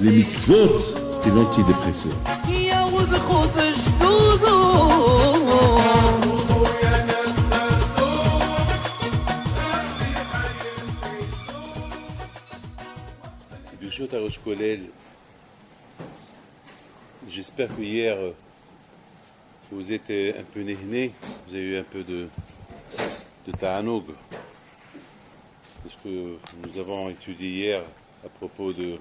les mitzvot et l'antidépresseur. Birshot Arosh Kolel, j'espère que hier vous êtes un peu nehné, vous avez eu un peu de ta'anog, parce que nous avons étudié hier à propos de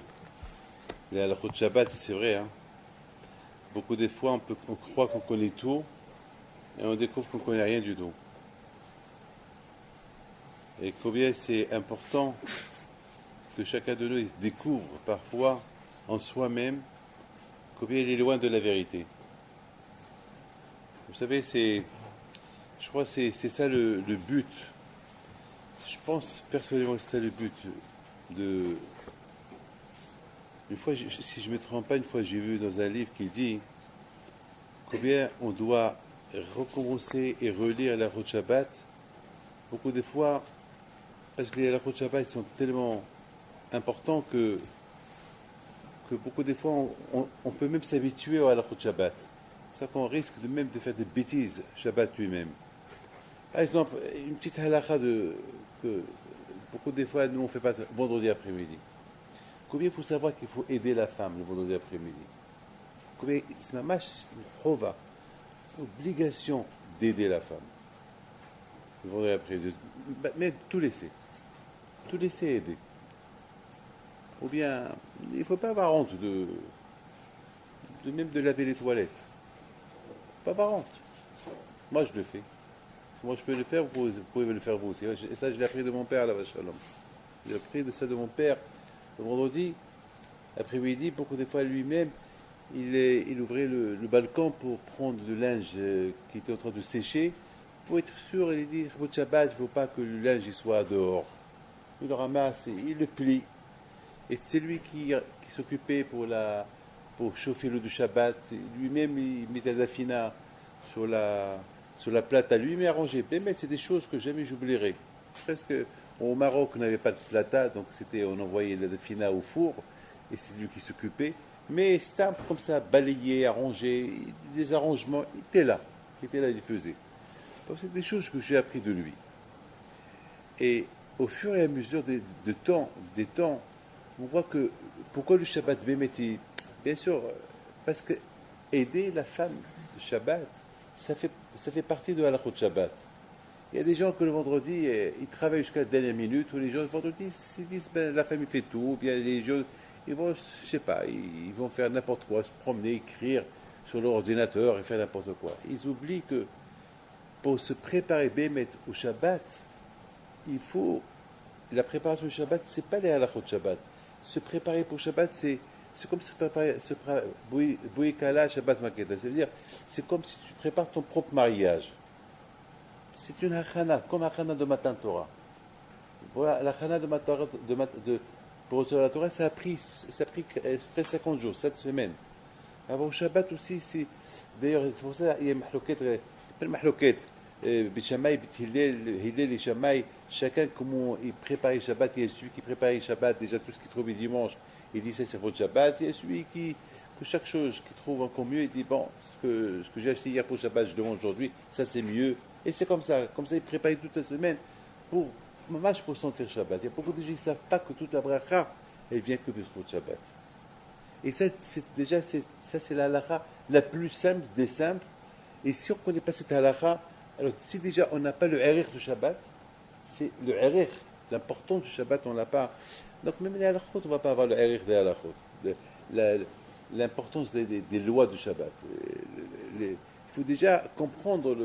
la halachot Shabbat, et c'est vrai, hein. Beaucoup de fois on croit qu'on connaît tout et on découvre qu'on ne connaît rien du tout. Et combien c'est important que chacun de nous découvre parfois en soi-même combien il est loin de la vérité. Vous savez, je crois que c'est ça le but. Je pense personnellement que c'est ça le but. Une fois, si je ne me trompe pas, une fois j'ai vu dans un livre qui dit combien on doit recommencer et relire la Halachot Shabbat. Beaucoup de fois, parce que les Halachot Shabbat sont tellement importants que beaucoup de fois on peut même s'habituer à la Halachot Shabbat. C'est ça qu'on risque même de faire des bêtises Shabbat lui-même. Par exemple, une petite halakha que beaucoup de fois nous on ne fait pas vendredi après-midi. Combien il faut savoir qu'il faut aider la femme le vendredi après-midi? Combien c'est ma obligation d'aider la femme le vendredi après-midi. Mais tout laisser aider. Ou bien, il ne faut pas avoir honte même de laver les toilettes. Pas avoir honte. Moi, je le fais. Si moi, je peux le faire, vous pouvez le faire vous aussi. Et ça, je l'ai appris de mon père, là, Shalom. J'ai appris de ça de mon père. Le vendredi, après-midi, beaucoup de fois, lui-même, il ouvrait le balcon pour prendre le linge qui était en train de sécher. Pour être sûr, il dit, votre Shabbat, il ne faut pas que le linge soit dehors. Il le ramasse, il le plie. Et c'est lui qui s'occupait pour chauffer l'eau du Shabbat. Lui-même, il mettait la fina sur la plate à lui-même arrangée. Mais c'est des choses que jamais j'oublierai. Presque au Maroc, on n'avait pas de plata, donc on envoyait la fina au four, et c'est lui qui s'occupait. Mais c'était comme ça, balayé, arrangé, des arrangements, il était là, il faisait. Donc c'est des choses que j'ai appris de lui. Et au fur et à mesure des temps, on voit que pourquoi le Shabbat Béméti, bien sûr, parce que aider la femme de Shabbat, ça fait partie de la halachot Shabbat. Il y a des gens que le vendredi, ils travaillent jusqu'à la dernière minute, ou les gens le vendredi, ils disent la famille fait tout, ou bien les gens, ils vont, je sais pas, ils vont faire n'importe quoi, se promener, écrire sur leur ordinateur et faire n'importe quoi. Ils oublient que pour se préparer Bémet au Shabbat, il faut. La préparation du Shabbat, c'est pas les halachot Shabbat. Se préparer pour Shabbat, c'est comme se préparer, Bouikala Shabbat Makeda. C'est-à-dire, c'est comme si tu prépares ton propre mariage. C'est une hachana, comme hachana de Matan Torah. Voilà, la hachana pour recevoir la Torah, ça a pris près 50 jours, 7 semaines. Alors, au Shabbat aussi, d'ailleurs, c'est pour ça qu'il y a pas le mahloket, Bishamay, Hillel et Shamay, chacun comment il prépare le Shabbat. Il y a celui qui prépare le Shabbat, déjà tout ce qu'il trouve le dimanche, il dit ça c'est votre Shabbat. Il y a celui que chaque chose qu'il trouve encore mieux, il dit bon, ce que j'ai acheté hier pour le Shabbat, je demande aujourd'hui, ça c'est mieux. Et c'est comme ça il prépare toute la semaine pour sentir Shabbat. Il y a beaucoup de gens qui ne savent pas que toute la bracha, elle vient que pour le Shabbat. Et ça, c'est la halakha la plus simple des simples. Et si on ne connaît pas cette halakha, alors si déjà on n'a pas le erir du Shabbat, c'est le erir, l'importance du Shabbat, on ne l'a pas. Donc même les halachot, on ne va pas avoir le erir des halachot, l'importance des lois du Shabbat. Il faut déjà comprendre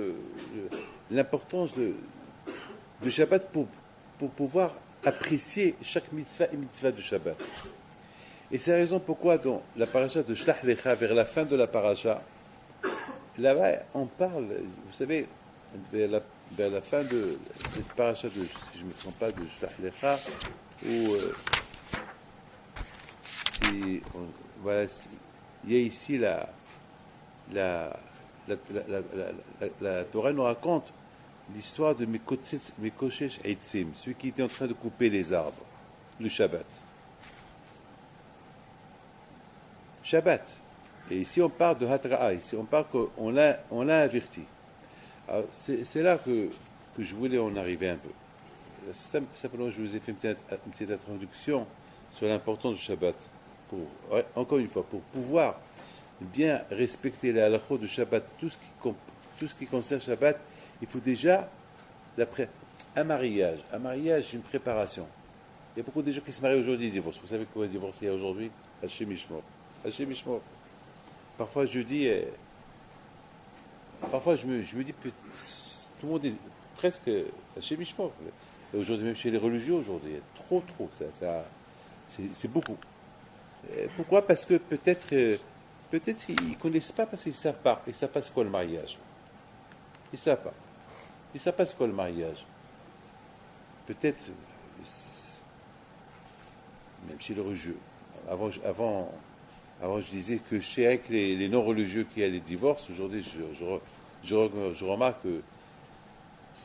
l'importance du Shabbat pour pouvoir apprécier chaque mitzvah et mitzvah du Shabbat. Et c'est la raison pourquoi dans la paracha de Shlach Lecha, vers la fin de la paracha, là-bas on parle, vous savez, vers la fin de cette paracha, si je ne me trompe pas, de Shlach Lecha, où il y a ici la Torah nous raconte l'histoire de Mekoshesh Eitzim, celui qui était en train de couper les arbres, le Shabbat. Shabbat. Et ici, on parle de Hatra'a. Ici, on parle qu'on l'a averti. Alors, c'est là que je voulais en arriver un peu. Simplement, je vous ai fait une petite introduction sur l'importance du Shabbat. Encore une fois, pour pouvoir bien respecter la halakha du Shabbat, tout ce qui concerne Shabbat, il faut déjà, d'après un mariage, une préparation. Il y a beaucoup de gens qui se marient aujourd'hui, divorcent. Vous savez quoi divorcer aujourd'hui? Hashem Mishmor. Hashem Mishmor. Parfois je dis, je me dis, tout le monde est presque Hashem Mishmor. Et aujourd'hui, même chez les religieux, aujourd'hui, trop, c'est beaucoup. Pourquoi? Parce que peut-être ils ne connaissent pas, parce qu'ils ne savent pas. Ils ne savent pas c'est quoi le mariage. Ils ne savent pas. Ils ne savent pas c'est quoi le mariage. Peut-être, même chez les religieux. Avant, je disais que chez les non-religieux qui a les divorces, aujourd'hui, je remarque que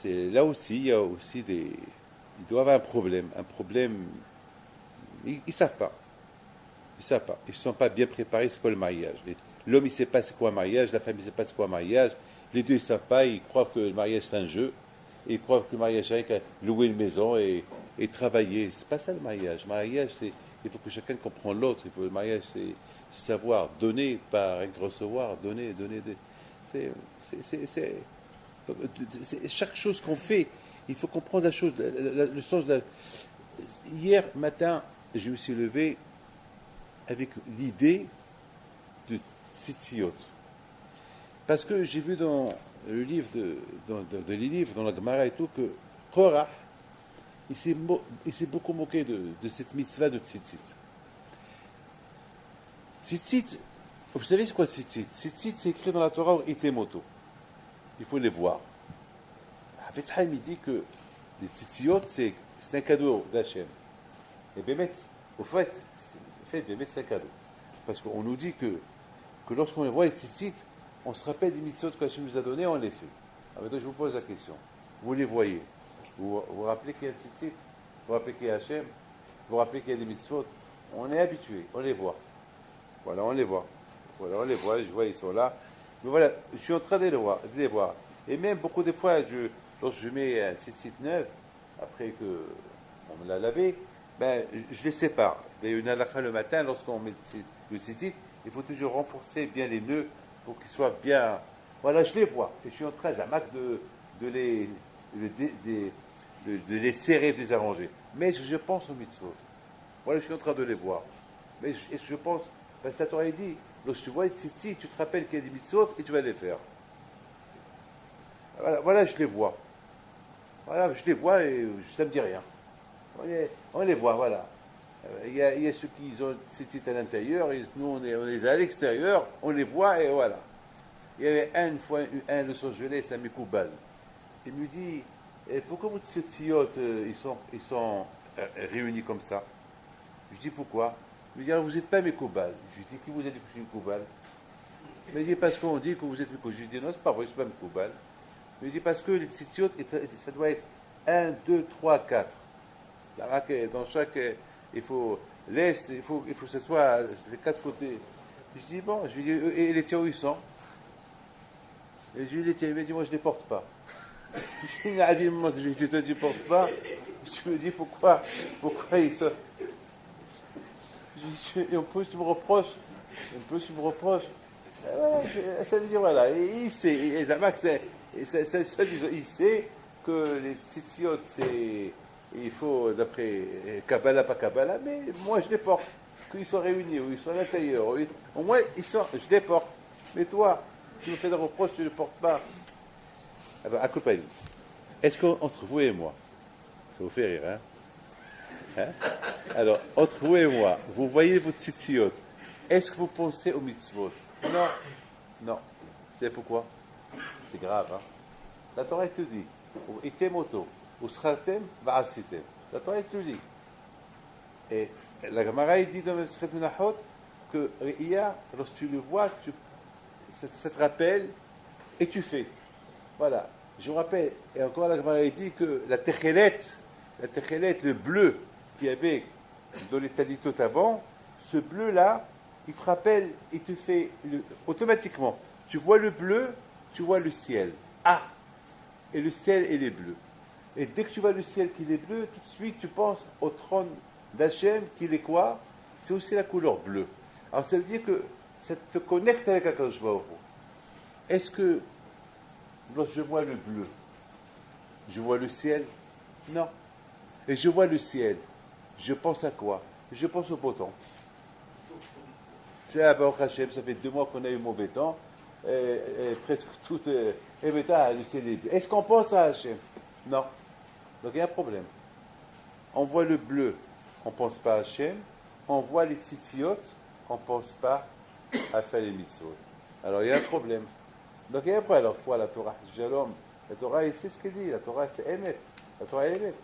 là aussi, il y a aussi ils doivent avoir un problème. Ils ne savent pas. Ils ne savent pas. Ils ne sont pas bien préparés, c'est quoi le mariage. L'homme, il ne sait pas c'est quoi un mariage, la femme, il ne sait pas c'est quoi un mariage. Les deux, ils ne savent pas, ils croient que le mariage, c'est un jeu. Et ils croient que le mariage, c'est louer une maison et travailler. C'est pas ça le mariage. Le mariage, il faut que chacun comprenne l'autre. Le mariage, c'est savoir donner, pas recevoir, donner. Chaque chose qu'on fait, il faut comprendre la chose, le sens de la... Hier matin, je me suis levé avec l'idée de Tzitziot. Parce que j'ai vu dans le livre les livres, dans la Gemara et tout, que Korach, il s'est beaucoup moqué de cette mitzvah de Tzitzit. Tzitzit, vous savez c'est quoi Tzitzit? Tzitzit, c'est écrit dans la Torah Itemoto. Il faut les voir. Havetzhaim, il dit que les Tzitziot, c'est un cadeau d'Hachem. Et Bémet, au fait, Bémet, c'est un cadeau. Parce qu'on nous dit que lorsqu'on voit les Tzitzit, on se rappelle des mitzvot qu'Hachem nous a donnés, on les fait. Alors maintenant, je vous pose la question. Vous les voyez. Vous vous rappelez qu'il y a un Tzitzit? Vous vous rappelez qu'il y a Hachem? Vous vous rappelez qu'il y a des mitzvot? On est habitué, on les voit. Voilà, on les voit. Je vois, ils sont là. Mais voilà, je suis en train de les voir. Et même beaucoup de fois, lorsque je mets un tzitzit neuf, après qu'on me l'a lavé, je les sépare. Il y a une halakha le matin, lorsqu'on met le tzitzit, il faut toujours renforcer bien les nœuds pour qu'ils soient bien... Voilà, je les vois. Et je suis en train, Zamak, de les serrer, de les arranger. Mais je pense aux mitzvot. Voilà, je suis en train de les voir. Mais je pense... Parce que la Torah dit, lorsque tu vois les tzitzit, tu te rappelles qu'il y a des mitzvot et tu vas les faire. Voilà, je les vois. Voilà, je les vois et ça ne me dit rien. On les voit, voilà. Il y a ceux qui ont tzitzit à l'intérieur, et nous on est à l'extérieur, on les voit et voilà. Il y avait une fois un de son gelé, c'est un Mekoubal. Il me dit, pourquoi vos tzitziot, ils sont réunis comme ça? Je dis pourquoi? Il me dit, alors vous n'êtes pas Mekoubal. Je lui dis, qui vous êtes Mekoubal? Il me dit, parce qu'on dit que vous êtes Mekoubal. Je lui dis, non, c'est pas vrai, je ne suis pas Mekoubal. Il me dit, parce que les tzitziot, ça doit être 1, 2, 3, 4. Dans chaque, il faut l'est, il faut que ce soit les 4 côtés. Je dis, bon, je lui dis, et les tiens où ils sont? Et je lui dis, les tiens, il me dit, moi je ne les porte pas. Il m'a dit, moi, je lui dis, toi tu ne portes pas. Je me dis, pourquoi ils sont... Et un peu, tu me reproches. Ça veut dire, voilà, il sait, il sait que les tzitziot, il faut, d'après Kabbalah, pas Kabbalah, mais moi je les porte. Qu'ils soient réunis, ou ils sont à l'intérieur, au moins je les porte. Mais toi, tu me fais des reproches, tu ne les portes pas. Ah ben, à coup de paille. Est-ce qu'entre vous et moi, ça vous fait rire, hein? Alors, entre vous et moi, vous voyez vos tzitziot. Est-ce que vous pensez aux mitzvot? Non. Vous savez pourquoi? C'est grave, hein? La Torah te dit, itemoto, usratem va'asitem. La Torah te dit. Et la Gemara dit dans le Sechet Menachot que lorsque tu le vois, ça te rappelle et tu fais. Voilà. Je vous rappelle, et encore la Gemara dit que la techelet, le bleu qu'il y avait dans les talitot avant, ce bleu-là, il te rappelle, il te fait automatiquement. Tu vois le bleu, tu vois le ciel. Ah, et le ciel, il est bleu. Et dès que tu vois le ciel qui est bleu, tout de suite, tu penses au trône d'Hachem, qu'il est quoi? C'est aussi la couleur bleue. Alors ça veut dire que ça te connecte avec Akadosh Baruch Hu. Est-ce que lorsque je vois le bleu, je vois le ciel? Non. Et je vois le ciel, je pense à quoi? Je pense au beau temps. Baruch Hashem, ça fait 2 mois qu'on a eu mauvais temps, et presque tout. Et maintenant, le ciel est bleu. Est-ce qu'on pense à Hachem? Non. Donc il y a un problème. On voit le bleu, on ne pense pas à Hachem. On voit les tzitziot, on ne pense pas à faire les mitzvot. Alors il y a un problème. Donc il y a un problème. Alors quoi, la Torah? Shalom. La Torah, c'est ce qu'elle dit. La Torah, c'est Emet. La Torah est Emet.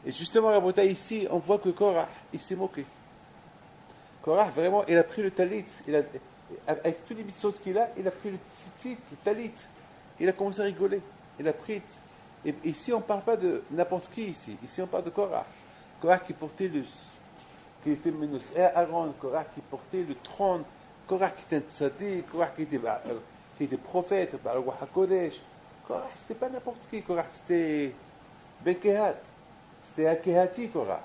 Et justement, Rabotai, ici, on voit que Korah, il s'est moqué. Korah, vraiment, il a pris le talit. Avec tous les mitzvot qu'il a, il a pris le tzitzit, le talit. Il a commencé à rigoler. Il a pris. Et ici, on ne parle pas de n'importe qui ici. Ici, on parle de Korah. Korah qui portait qui était Menos Aaron, Korah qui portait le trône, Korah qui était un tzaddik, Korah qui était prophète, le roi HaKodesh. Korah, c'était pas n'importe qui. Korah, c'était Ben Kehat. C'était un Kehati, Korah.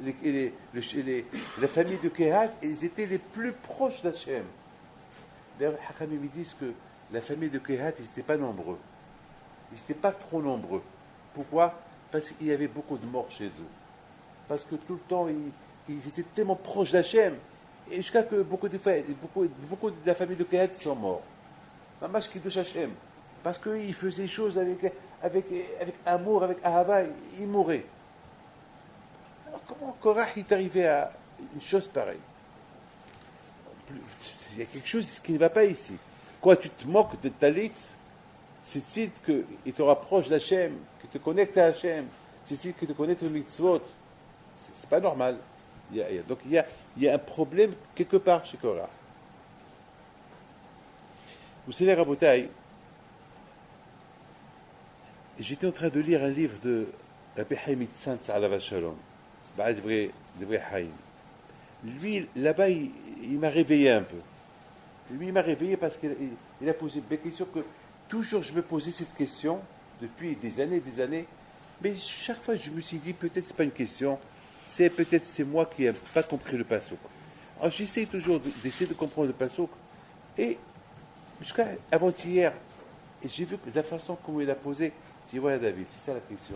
La famille de Kehat, ils étaient les plus proches d'Hachem. D'ailleurs, les Hachamim disent que la famille de Kehat, ils n'étaient pas nombreux. Ils n'étaient pas trop nombreux. Pourquoi? Parce qu'il y avait beaucoup de morts chez eux. Parce que tout le temps, ils étaient tellement proches d'Hachem. Et jusqu'à que beaucoup de la famille de Kehat sont morts. Mamash qui touche Hachem. Parce qu'ils faisaient les choses avec amour, avec ahava, ils mouraient. Alors comment Korah est arrivé à une chose pareille? Il y a quelque chose qui ne va pas ici. Quoi, tu te moques de talit? C'est titre qu'il te rapproche d'Hachem, qui te connecte à Hachem, c'est titre qui te connecte au mitzvot. C'est pas normal. Donc il y a un problème quelque part chez Korah. Vous savez, Rabotai, j'étais en train de lire un livre de Rabbi Haïm Itzantz alav shalom, Ba'ad Divrei Haïm. Lui, là-bas, il m'a réveillé un peu. Lui, il m'a réveillé parce qu'il a posé des questions que toujours je me posais cette question depuis des années, mais chaque fois je me suis dit peut-être c'est pas une question, peut-être c'est moi qui n'ai pas compris le pasuk. Alors j'essaie toujours d'essayer de comprendre le pasuk et jusqu'à avant-hier, et j'ai vu que de la façon comme il a posé, j'ai dit voilà David, c'est ça la question.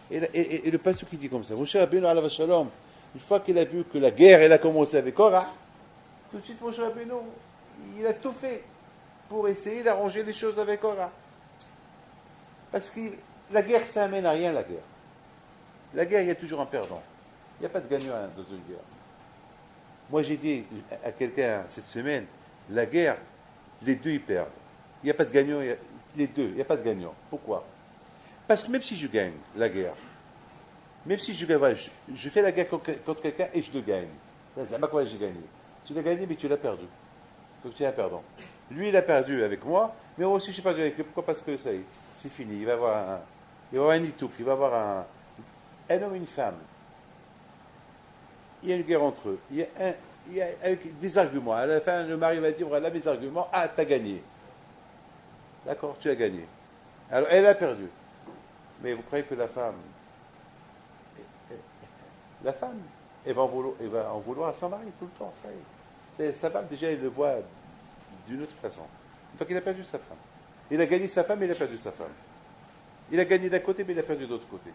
Et le pasuk qui dit comme ça, Moshe Rabbeinu alav shalom, une fois qu'il a vu que la guerre elle a commencé avec Korah, tout de suite Moshe Rabbeinu, il a tout fait pour essayer d'arranger les choses avec Korah. Parce que la guerre, ça amène à rien, la guerre. La guerre, il y a toujours un perdant. Il n'y a pas de gagnant dans une guerre. Moi, j'ai dit à quelqu'un cette semaine, la guerre, les deux, ils perdent. Il n'y a pas de gagnant, les deux, il n'y a pas de gagnant. Pourquoi? Parce que même si je gagne la guerre, même si je gagne, voilà, je fais la guerre contre quelqu'un et je le gagne. C'est pas quoi j'ai gagné. Tu l'as gagné, mais tu l'as perdu. Donc tu es un perdant. Lui, il a perdu avec moi, mais moi aussi, je n'ai pas perdu avec lui. Pourquoi? Parce que ça y est, c'est fini. Il va avoir un nitouk, il va avoir un homme et une femme. Il y a une guerre entre eux. Il y a avec des arguments. À la fin, le mari va dire, voilà mes arguments. Ah, tu as gagné. D'accord, tu as gagné. Alors, elle a perdu. Mais vous croyez que la femme, elle va en vouloir à son mari tout le temps. Ça y est. Sa femme, déjà, elle le voit d'une autre façon. Donc il a perdu sa femme. Il a gagné sa femme, mais il a perdu sa femme. Il a gagné d'un côté, mais il a perdu de l'autre côté.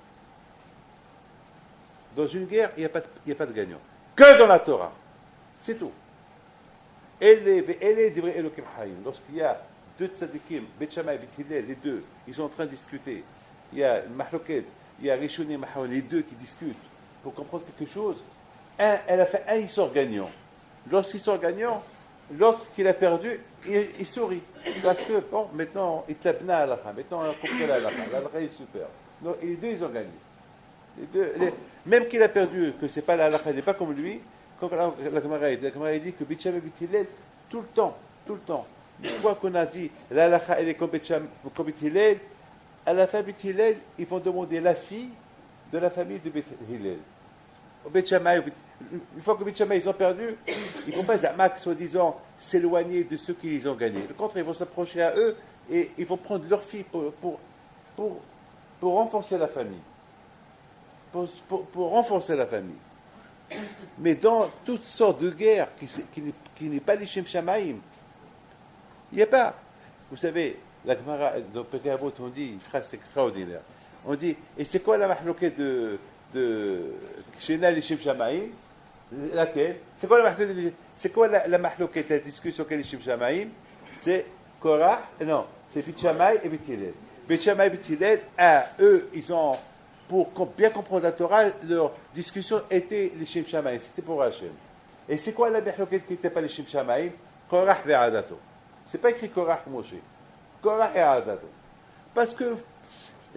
Dans une guerre, il n'y a pas de gagnant. Que dans la Torah. C'est tout. Lorsqu'il y a deux tzadikim, Bet Shammai et Bet Hillel, les deux, ils sont en train de discuter. Il y a Mahloket, il y a Rishon et Mahon, les deux qui discutent pour comprendre quelque chose. Il sort gagnant. Lorsqu'il sort gagnant, l'autre qui l'a perdu, il sourit. Parce que, bon, maintenant, il tabna à la fin. Maintenant, on a compris la fin. La fin est super. Donc, et les deux, ils ont gagné. Même qu'il a perdu, que c'est pas la halakha, il n'est pas comme lui, comme la Gemara dit que Bet Shammai et Bet Hillel, tout le temps, une fois qu'on a dit la halakha, elle est comme Bet Hillel, à la fin Bet Hillel, ils vont demander la fille de la famille de Bet Hillel. au Beth Shammai, une fois que Beth Shammai ils ont perdu, ils ne vont pas Zamak, soi-disant, s'éloigner de ceux qui les ont gagnés. Le contraire, ils vont s'approcher à eux et ils vont prendre leur fille pour renforcer la famille. Pour renforcer la famille. Mais dans toutes sortes de guerres qui n'est pas les Shem Shamaïm, il n'y a pas. Vous savez, la Gemara, dans Pirkei Avot, on dit une phrase extraordinaire. On dit, et c'est quoi la mahloquette de Shena les Shem Shamaïm? Laquelle? C'est quoi la mahloquette? C'est quoi la mahloquette, la discussion qu'est les Shem Shamaïm? C'est Korah, non, c'est Beth Shammai et Beth Hillel. Beth Shammai et Beth Hillel, eux, ils ont, pour bien comprendre la Torah, leur discussion était les Shem Shamaïm, c'était pour Hachem. Et c'est quoi la mahloquette qui n'était pas les Shem Shamaïm? Korah ve'adato. C'est pas écrit Korah Moshe. Korah et Adato. Parce que,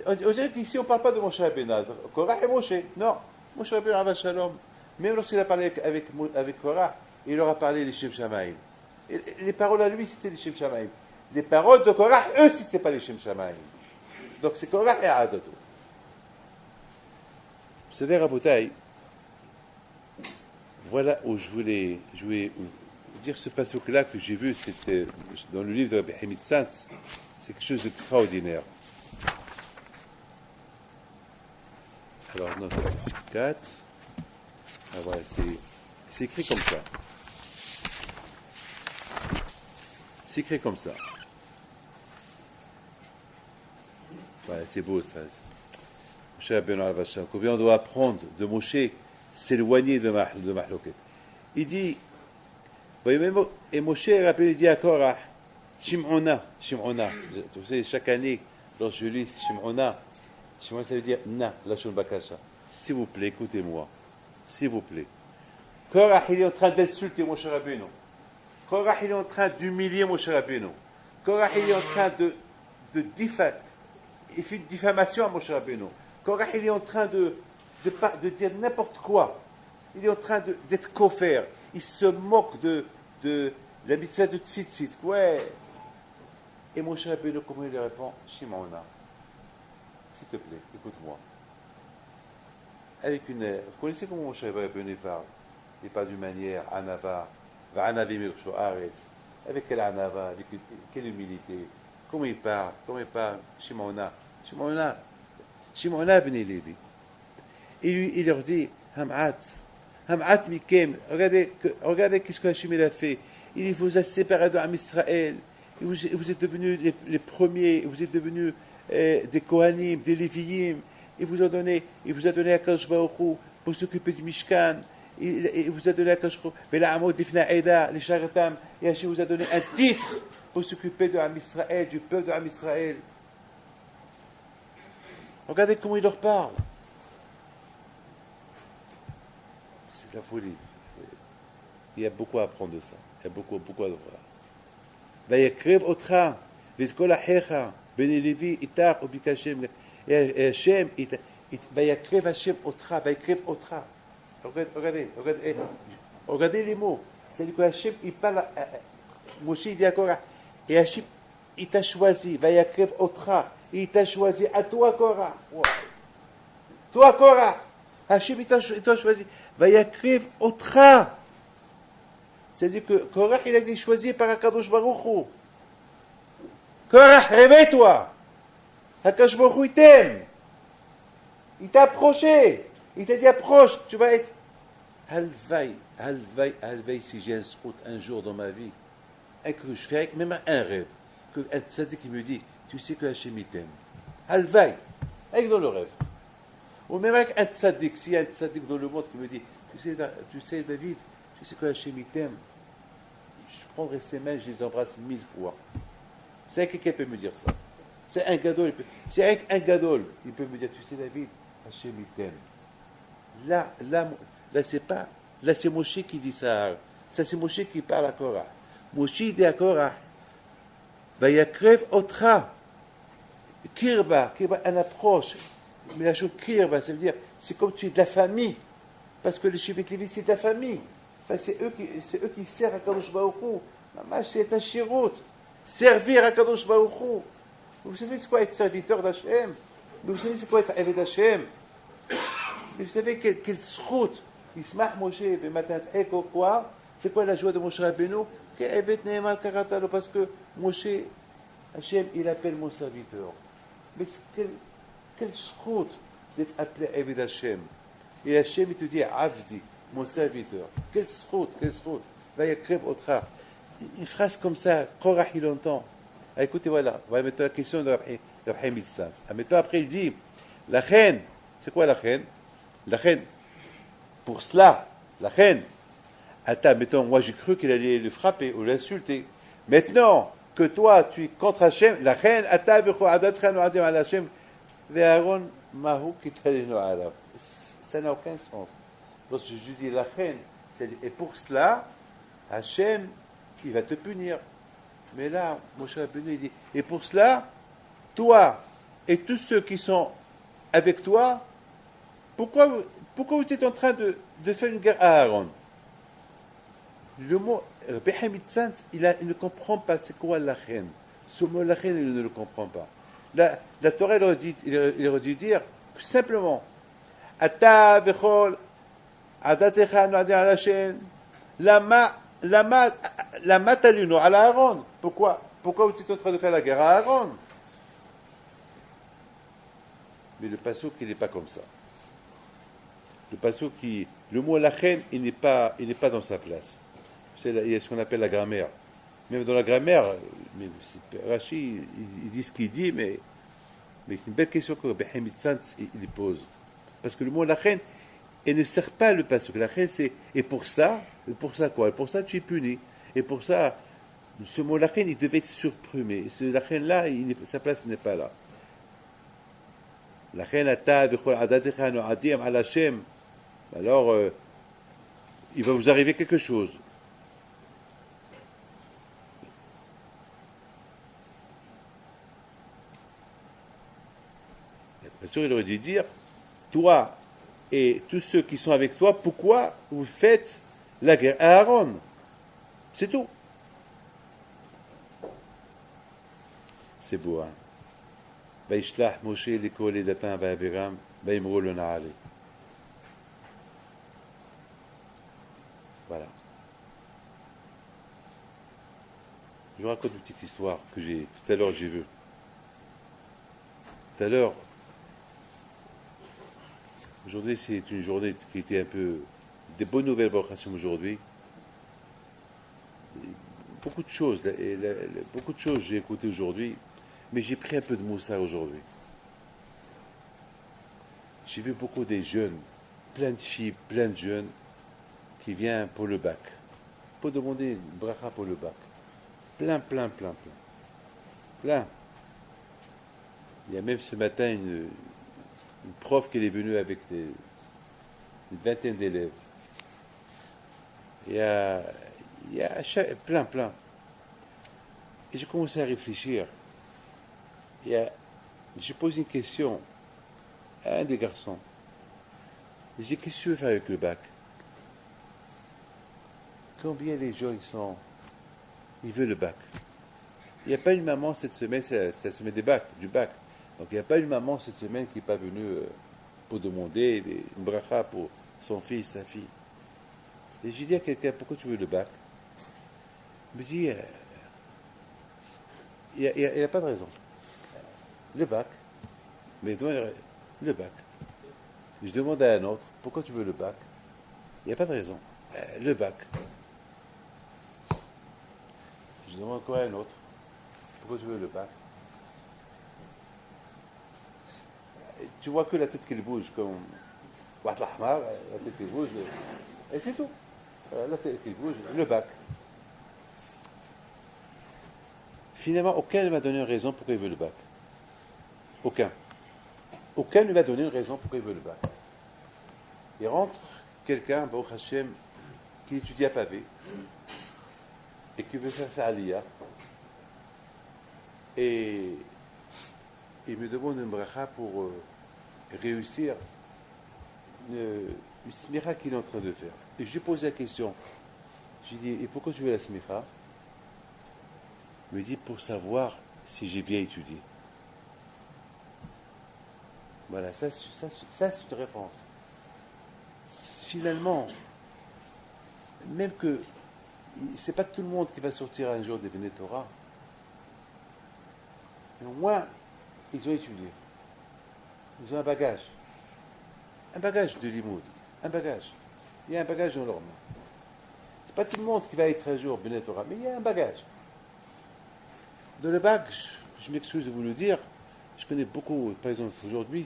on dirait qu'ici on ne parle pas de Moshe Rabbeinu. Korah et Moshe. Non. Moshe Rabbeinu Avah Shalom. Même lorsqu'il a parlé avec Korah, il leur a parlé les Shem Shamaïm. Les paroles à lui, c'était les Shem Shamaïm. Les paroles de Korah, eux, c'était pas les Shem Shamaïm. Donc c'est Korah et Adato. Vous savez, Rabotai, voilà où je voulais dire ce passage-là que j'ai vu, c'était dans le livre de Rabbi Hamid Santz, c'est quelque chose d'extraordinaire. Alors, non, ça c'est 4. Ah, voilà, c'est écrit comme ça. C'est écrit comme ça. Voilà, c'est beau ça. Moshe Rabbeinu Alav Hashem. Combien on doit apprendre de Moshe, s'éloigner de Mahloket. Il dit, et Moshe rappelle, il dit à Korah, Shim'ona. Vous savez, chaque année, lorsque je lis Shim'ona, ça veut dire Na, la Shon Bakasha. S'il vous plaît, écoutez-moi. S'il vous plaît. Korah, il est en train d'insulter Moshe Rabbeinu. Korah, il est en train d'humilier Moshe Rabbeinu. Korah, il est en train il fait une diffamation à Moshe Rabbeinu. Korah, il est en train de dire n'importe quoi. Il est en train d'être koffer. Il se moque de la mitzvah de tzitzit. Ouais. Et Moshe Rabbeinu, comment il lui répond? Shimona, s'il te plaît, écoute-moi. Avec une... Vous connaissez comment Moshe Rabbeinu parle? Il parle d'une manière, anava, va'anavi mirsho aretz. Avec quelle anava, quelle humilité. Comment il parle? Shimona b'nei Levi. Et lui, il leur dit, Ham'at mikem, regardez qu'est-ce que Hachem a fait. Il vous a séparé d'Am Israël. Vous êtes devenus les premiers, vous êtes devenus des Kohanim, des Léviim. Il vous a donné à Kadosh Baruch Hu pour s'occuper du Mishkan. Il vous a donné à Kadosh Baruch Hu, Bela'amot Difna Eda, les Sharatam. Et Hachem vous a donné un titre pour s'occuper de Am Israël, du peuple de Am Israël. Regardez comment il leur parle. C'est la folie. Il y a beaucoup à apprendre de ça. Il y a beaucoup à voir. ויקרב אותך ואת כל אחיך בני לוי איתך וביקש השם השם ויקרב השם אותך ויקרב אותך. Regardez les mots. C'est-à-dire que Hachem il parle Moshe dit à Korah et Hachem il t'a choisi ויקרב אותך il t'a choisi à toi Korah. Toi Korah. Hachem il t'a choisi ויקרב אותך. C'est-à-dire que Korah, il a été choisi par Akadosh Baruch Hu. Korah, réveille-toi. Akadosh Baruch Hu, il t'aime. Il t'a approché. Il t'a dit, approche, tu vas être... Halvaï, si j'ai un jour dans ma vie, et que je fais même un rêve, que un tzaddik qui me dit, tu sais que Hachem il t'aime. Halvaï, avec dans le rêve. Ou même avec un tzaddik, s'il y a un tzaddik dans le monde qui me dit, tu sais David, tu sais que Hachem il t'aime. Je prendrai ses mains, je les embrasse 1000 fois. C'est quelqu'un qui peut me dire ça. C'est un gadol. C'est avec un gadol. Il peut me dire, tu sais David, Hachem il t'aime. Là, c'est pas. Là, c'est Moshe qui dit ça. Ça, c'est Moshe qui parle à Korah. Moshe dit à Korah, Vayakrev otra. Kirba, un approche. Mais la chose kirba, ça veut dire, c'est comme tu es de la famille. Parce que les Shevet Lévi, c'est de la famille. C'est eux qui servent à Kadosh Baruch Hu. C'est un shirut. Servir à Kadosh Baruch Hu. Vous savez c'est quoi être serviteur d'Hachem? Vous savez c'est quoi être Eved d'Hachem? Vous savez quel srout Ismach Moshe, et matin, quoi? C'est quoi la joie de Moshe Rabbeinu? Parce que Moshe, Hachem, il appelle mon serviteur. Mais quelle route d'être appelé Eved Hachem. Et Hachem, il te dit, Avdi, mon serviteur. Quelle route. Va y crève autre. Une phrase comme ça, Korach, il entend. Ah, écoutez, voilà maintenant la question de Rabbi Mitzans. Maintenant, après, il dit, la reine, c'est quoi la reine? La reine, pour cela, la reine, attends, mettons, moi j'ai cru qu'il allait le frapper ou l'insulter. Maintenant que toi, tu es contre Hachem, la reine, attends, ça n'a aucun sens. Donc je dis la reine, et pour cela, Hachem, il va te punir. Mais là, Moshe Rabbeinu, il dit, et pour cela, toi et tous ceux qui sont avec toi, pourquoi vous êtes en train de faire une guerre à Aaron? Le mot, Rabbi Hamid Sanz, il ne comprend pas c'est quoi la reine. Ce mot la reine, il ne le comprend pas. La Torah, il aurait dû dire simplement, Ata vechol, adatecha noadim ala Hashem, lama talinu ala Aaron. Pourquoi vous êtes en train de faire la guerre à Aaron? Mais le passouk, il n'est pas comme ça. Le passouk, le mot la reine, il n'est pas dans sa place. Il y a ce qu'on appelle la grammaire. Même dans la grammaire, Rashi, il dit ce qu'il dit, mais c'est une belle question que Rabbi Hamid Sanz, il pose. Parce que le mot la reine, il ne sert pas le passouk. La reine, c'est, et pour ça quoi? Et pour ça, tu es puni. Et pour ça, ce mot la reine, il devait être surprimé. La reine là, sa place n'est pas là. La reine ata v'chol adatecha no'adim al Hashem. Alors, il va vous arriver quelque chose. Bien sûr, il aurait dû dire, toi et tous ceux qui sont avec toi, pourquoi vous faites la guerre à Aaron? C'est tout. C'est beau, hein? Vaishlach Moshe likol et Datan va'Abiram va'imru lo na'ale. Voilà. Je vous raconte une petite histoire que tout à l'heure j'ai vue. Tout à l'heure, aujourd'hui c'est une journée qui était un peu des bonnes nouvelles pour Hashem aujourd'hui. Beaucoup de choses j'ai écouté aujourd'hui, mais j'ai pris un peu de moussa aujourd'hui. J'ai vu beaucoup des jeunes, plein de filles, plein de jeunes qui viennent pour le bac, pour demander une bracha pour le bac. Plein. Il y a même ce matin une prof qui est venue avec une vingtaine d'élèves. Il y a plein. Et j'ai commencé à réfléchir. J'ai posé une question à un des garçons. J'ai dit, qu'est-ce que tu veux faire avec le bac? Combien les gens ils veulent le bac? Il n'y a pas une maman cette semaine, c'est la semaine du bac. Donc il n'y a pas une maman cette semaine qui n'est pas venue pour demander une bracha pour son fils, sa fille. Et j'ai dit à quelqu'un, pourquoi tu veux le bac? Il me dit, il n'y a pas de raison. Le bac. Mais le bac. Je demande à un autre, pourquoi tu veux le bac? Il n'y a pas de raison. Le bac. Je demande encore à un autre, pourquoi tu veux le bac? Tu vois que la tête qui bouge comme la tête qui bouge, et c'est tout. La tête qui bouge, le bac. Finalement, aucun ne m'a donné une raison pourquoi il veut le bac. Aucun ne m'a donné une raison pourquoi il veut le bac. Il rentre quelqu'un, Baruch Hashem, qui étudie à Pavé et qui veut faire sa aliyah. Et il me demande une bracha pour réussir une smicha qu'il est en train de faire. Et je lui ai posé la question. Je lui ai dit, et pourquoi tu veux la smicha? Il me dit, pour savoir si j'ai bien étudié. Voilà, ça c'est une réponse. finalement, même que c'est pas tout le monde qui va sortir un jour des Bnei Torah, mais au moins, ils ont étudié. Ils ont un bagage. Un bagage de limoud. Un bagage. Il y a un bagage dans leur main. C'est pas tout le monde qui va être un jour Bnei Torah, mais il y a un bagage. Dans le bac, je m'excuse de vous le dire, je connais beaucoup, par exemple aujourd'hui,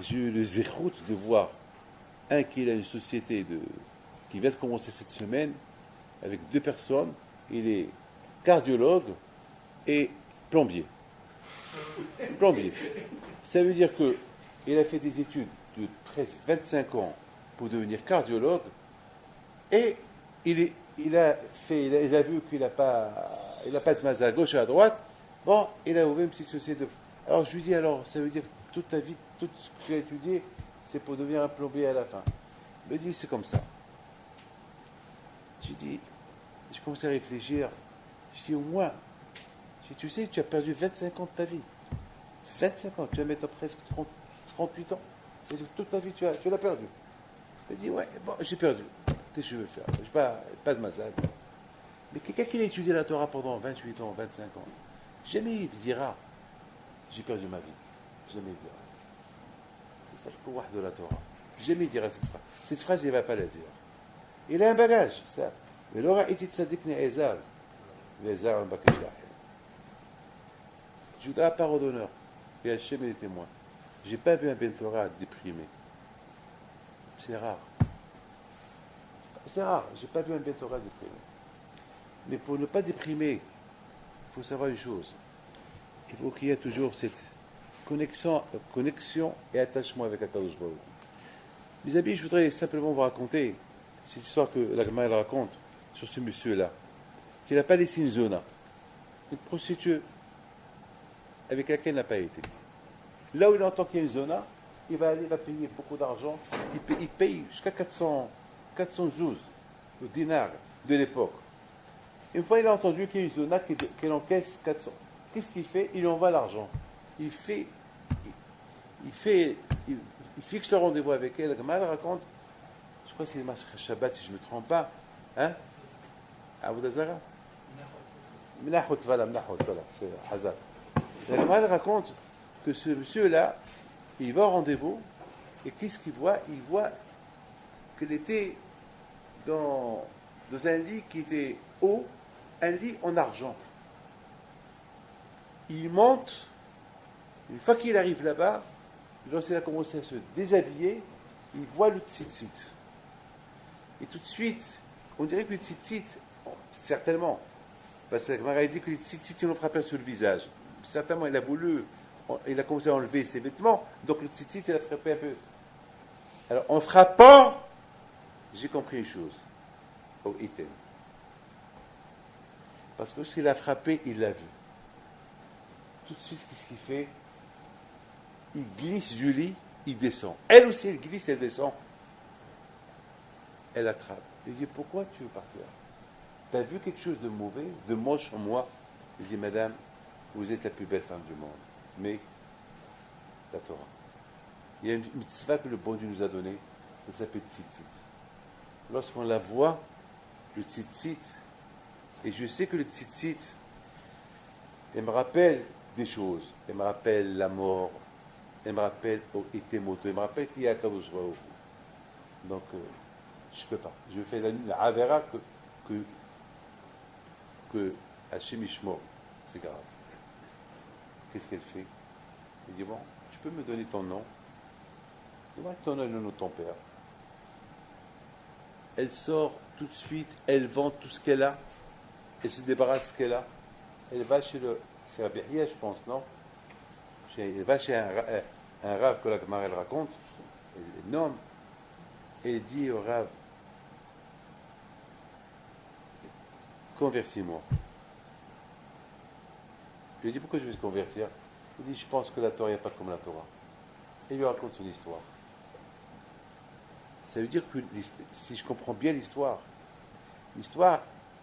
j'ai eu le zéchout de voir un qui a une société qui vient de commencer cette semaine avec 2 personnes, il est cardiologue et plombier. Plombier. Ça veut dire qu'il a fait des études de presque 25 ans pour devenir cardiologue et il a vu qu'il n'a pas de masse à gauche et à droite. Bon, il a ouvert une petite société. Alors je lui dis, alors ça veut dire que toute ta vie, tout ce que tu as étudié, c'est pour devenir un plombier à la fin. Il me dit, c'est comme ça. Je commence à réfléchir. Je dis, au moins, tu sais, tu as perdu 25 ans de ta vie. 25 ans, tu vas mettre presque 38 ans. C'est-à-dire toute ta vie, tu l'as perdu. Il dit, ouais, bon, j'ai perdu. Qu'est-ce que je veux faire? Je n'ai pas de massage. Mais quelqu'un qui a étudié la Torah pendant 28 ans, 25 ans, jamais il dira, j'ai perdu ma vie. Jamais il dira. C'est ça le pouvoir de la Torah. Jamais il dira cette phrase. Cette phrase, il ne va pas la dire. Il a un bagage, ça. Mais l'aura été tzaddik ne'ezav. Ne'ezav en bakashlah. Je vous donne la parole d'honneur. Et Hachem est témoin. Je n'ai pas vu un Ben Torah déprimé. C'est rare. C'est rare. Je n'ai pas vu un Ben Torah déprimé. Mais pour ne pas déprimer, il faut savoir une chose. Il faut qu'il y ait toujours cette connexion et attachement avec Akadosh Baruch. Mes amis, je voudrais simplement vous raconter cette histoire que la Gemara raconte sur ce monsieur-là, qui n'a pas laissé une zona, une prostituée avec laquelle il n'a pas été. Là où il entend qu'il y a une zona, il va payer beaucoup d'argent. Il paye jusqu'à 400 zouz, le dinar de l'époque. Une fois, il a entendu qu'il y a une zona qu'il encaisse 400. Qu'est-ce qu'il fait? Il envoie l'argent. Il fixe le rendez-vous avec elle. La Gemara raconte, je crois que c'est Masr Shabbat, si je ne me trompe pas. Hein? Abu Dazara? Minahot, voilà, c'est Hazar. La Gemara raconte que ce monsieur-là, il va au rendez-vous, et qu'est-ce qu'il voit? Il voit qu'il était dans un lit qui était haut, un lit en argent. Il monte, une fois qu'il arrive là-bas, lorsqu'il a commencé à se déshabiller, il voit le tzitzit. Et tout de suite, on dirait que le tzitzit, certainement, parce que la Gemara dit que le tzitzit, il l'ont frappé sur le visage. Certainement, il a commencé à enlever ses vêtements, donc le tzitzit, il a frappé un peu. Alors, en frappant, j'ai compris une chose, au item. Parce que s'il a frappé, il l'a vu. Tout de suite, qu'est-ce qu'il fait? Il glisse du lit, il descend. Elle aussi, elle glisse, elle descend. Elle attrape. Il dit, pourquoi tu veux partir? Tu as vu quelque chose de mauvais, de moche en moi? Il dit, madame, vous êtes la plus belle femme du monde. Mais, la Torah. Il y a une mitzvah que le bon Dieu nous a donnée, elle s'appelle tzitzit. Lorsqu'on la voit, le tzitzit, et je sais que le tzitzit, elle me rappelle des choses. Elle me rappelle la mort. Elle me rappelle Itemoto. Elle me rappelle qu'il y a Akadosh Baruch Hu. Donc, je ne peux pas. Je fais la avera que Hachem Ishmor. C'est grave. Qu'est-ce qu'elle fait? Elle dit, bon, tu peux me donner ton nom? Dis-moi ton nom et le nom de ton père. Elle sort tout de suite, elle vend tout ce qu'elle a, elle se débarrasse de ce qu'elle a, elle va chez c'est Rabbi Hiya, je pense, non? Elle va chez un rave que la Gemara elle raconte, elle nomme, et elle dit au rave, convertis-moi. Je lui dis, pourquoi je vais se convertir? Il dit, je pense que la Torah n'est pas comme la Torah. Et il lui raconte son histoire. Ça veut dire que si je comprends bien l'histoire,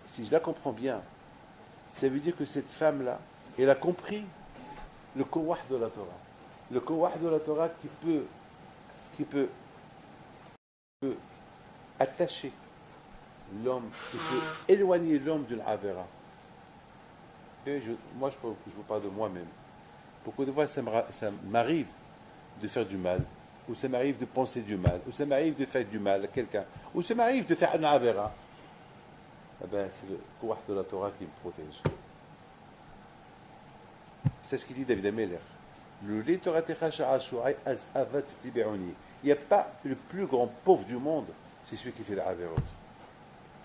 si je la comprends bien, ça veut dire que cette femme-là, elle a compris le kowah de la Torah. Le kowah de la Torah qui peut attacher l'homme, qui peut éloigner l'homme d'une avera. Moi, je vous parle de moi-même. Beaucoup de fois, ça m'arrive de faire du mal, ou ça m'arrive de penser du mal, ou ça m'arrive de faire du mal à quelqu'un, ou ça m'arrive de faire une avera. Eh bien, c'est le kouah de la Torah qui me protège. C'est ce qu'il dit David Ameller. Il n'y a pas le plus grand pauvre du monde, c'est celui qui fait la averot.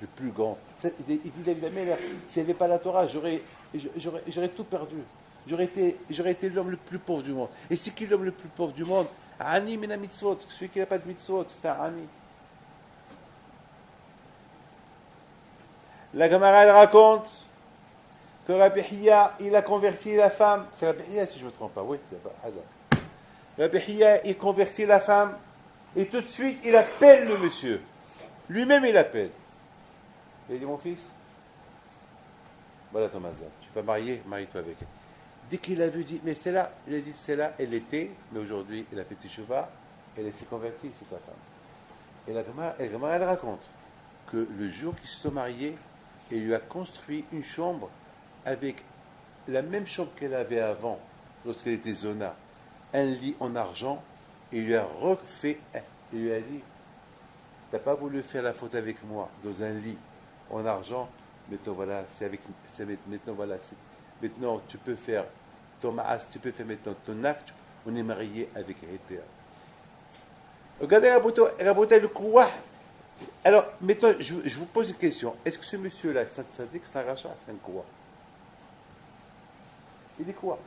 Le plus grand. Il dit David Ameller, s'il n'y avait pas la Torah, j'aurais tout perdu. J'aurais été l'homme le plus pauvre du monde. Et c'est qui l'homme le plus pauvre du monde? Ani mina mitzvot. Celui qui n'a pas de mitzvot, c'est un Ani. La Gemara, elle raconte que Rabbi Hiya, il a converti la femme. C'est Rabbi Hiya, si je ne me trompe pas. Oui, c'est pas hasard. Rabbi Hiya, il convertit la femme. Et tout de suite, il appelle le monsieur. Lui-même, il appelle. Il dit, mon fils, voilà ton mazal. Tu peux marier, marie-toi avec elle. Dès qu'il a vu, dit, mais c'est là, il a dit, c'est là, elle était, mais aujourd'hui, elle a fait teshuva, elle s'est convertie, c'est ta femme. Et la Gemara, elle raconte que le jour qu'ils se sont mariés, il lui a construit une chambre avec la même chambre qu'elle avait avant, lorsqu'elle était zona, un lit en argent, et il lui a refait, il lui a dit, t'as pas voulu faire la faute avec moi, dans un lit en argent, maintenant voilà, maintenant tu peux faire ton ma'as, tu peux faire maintenant ton acte, on est marié avec Hétéa. Regardez Rabotai, le kouah. Alors, maintenant, je vous pose une question. Est-ce que ce monsieur-là, ça dit que c'est un rachat, c'est un kouah? Il est quoi?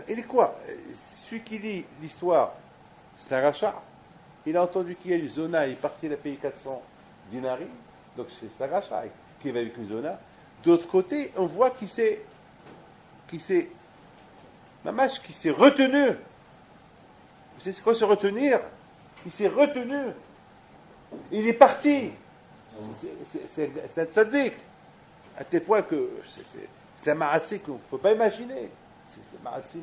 Il est quoi? Celui qui lit l'histoire, c'est un rachat. Il a entendu qu'il y a une zona, il est parti, il a payé 400 dinari, donc c'est un rachat qui va avec une zona. De l'autre côté, on voit qu'il s'est retenu. Vous savez c'est quoi se retenir? Il s'est retenu. Il est parti. C'est un tzaddik. À tel point que c'est un ma'assi qu'on ne peut pas imaginer. C'est un ma'assi.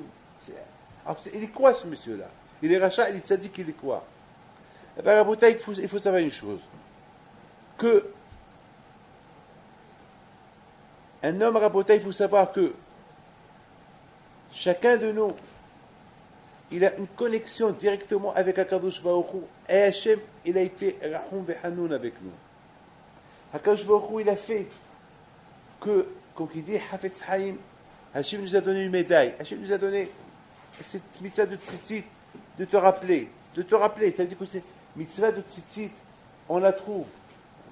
Alors, il est quoi ce monsieur-là? Il est rachat, il est tzaddik, il est quoi? Eh bien, Rabouta, il faut savoir une chose. Que un homme, Rabouta, il faut savoir que chacun de nous, il a une connexion directement avec Akadosh Baruch Hu. Et Hachem, il a été Rahum Vehanoun avec nous. Akadosh Baruch Hu, il a fait que, comme il dit, Hafetz Haïm, Hachem nous a donné une médaille. Hachem nous a donné cette mitzvah de tzitzit, de te rappeler. Ça veut dire que c'est mitzvah de tzitzit, on la trouve.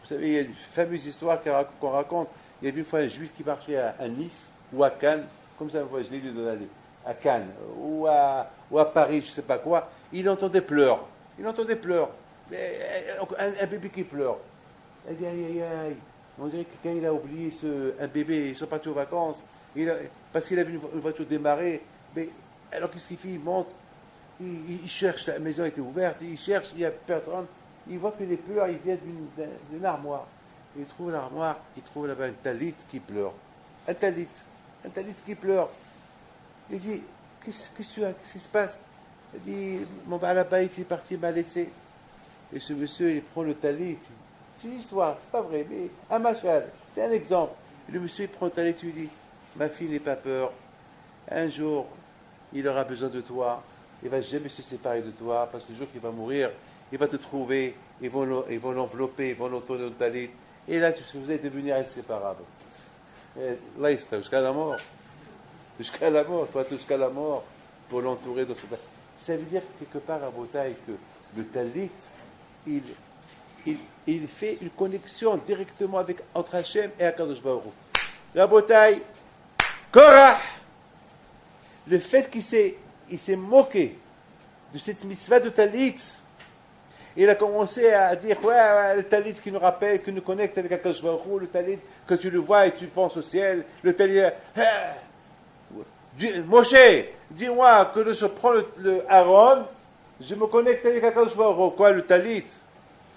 Vous savez, il y a une fameuse histoire qu'on raconte. Il y avait une fois un juif qui marchait à Nice ou à Cannes, comme ça, je l'ai lu dans la livre, à Cannes ou à Paris, je ne sais pas quoi. Il entendait pleurs. Un bébé qui pleure. Il dit aïe, aïe. On dirait que quelqu'un il a oublié un bébé, ils sont partis aux vacances, parce qu'il a vu une voiture démarrer. Mais alors qu'est-ce qu'il fait? Il monte, il cherche, la maison était ouverte, il cherche, il n'y a personne. Il voit que les pleurs, ils viennent d'une armoire. Il trouve l'armoire, il trouve là-bas un talit qui pleure. Un talit qui pleure. Il dit, qu'est-ce qui se passe? Il dit, mon balabait, il est parti, il m'a laissé. Et ce monsieur, il prend le talit. C'est une histoire, c'est pas vrai, mais un machal, c'est un exemple. Et le monsieur, il prend le talit, il lui dit, ma fille, n'aie pas peur. Un jour, il aura besoin de toi. Il ne va jamais se séparer de toi, parce que le jour qu'il va mourir, il va te trouver, ils vont l'envelopper, ils vont l'entourner au talit. Et là, vous allez devenir inséparables. Et là, il sera jusqu'à la mort. Il faut être jusqu'à la mort pour l'entourer de son talit. Ça veut dire quelque part à Botaï que le talit, il fait une connexion directement entre Hachem et Akadosh Baruch Hu. La Botaï, Korah, le fait qu'il s'est moqué de cette mitzvah de talit, il a commencé à dire, ouais, le talit qui nous rappelle, qui nous connecte avec Akadosh Baruch Hu, le talit que tu le vois et tu penses au ciel, le talit, Moshe, dis-moi que je prends le Aaron, je me connecte avec Akadosh Baruch Hu. Quoi, le talit?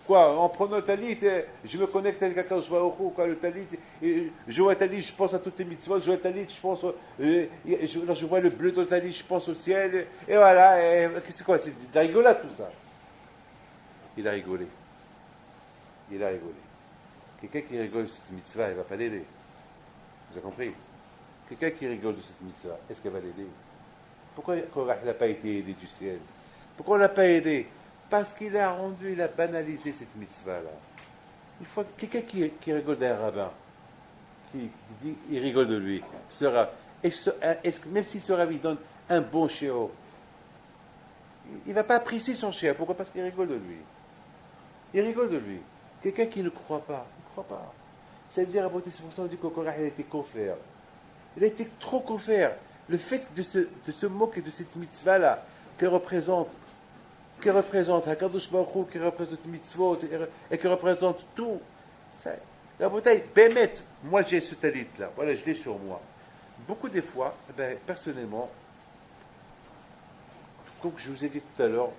Quoi, en prenant le talit, je me connecte avec Akadosh Baruch Hu. Quoi, le talit? Je vois le talit, je pense à toutes les mitzvot. Je vois le talit, je pense je vois le bleu de le talit, je pense au ciel. Et voilà, c'est quoi? C'est de la rigolade tout ça. Il a rigolé. il a rigolé. Quelqu'un qui rigole de cette mitzvah, il ne va pas l'aider. Vous avez compris? Quelqu'un qui rigole de cette mitzvah, est-ce qu'elle va l'aider? Pourquoi Korach n'a pas été aidé du ciel? Pourquoi on ne l'a pas aidé? Parce qu'il a rendu, il a banalisé cette mitzvah-là. Il faut quelqu'un qui rigole d'un rabbin, qui dit, il rigole de lui, sera. Même si ce rabbin donne un bon shiur, il ne va pas apprécier son shiur. Pourquoi? Parce qu'il rigole de lui. Il rigole de lui. Quelqu'un qui ne croit pas, il ne croit pas. Ça veut dire, c'est pour ça qu'on dit qu'au Korach, il a été koffer. Il a été trop koffer. Le fait de se moquer de cette mitzvah-là, qu'elle représente Hakadosh Baruch Hu, qui représente mitzvot, et qui représente tout. Ça, la bouteille, Bémet, moi j'ai ce talit-là, voilà, je l'ai sur moi. Beaucoup des fois, personnellement, comme je vous ai dit tout à l'heure,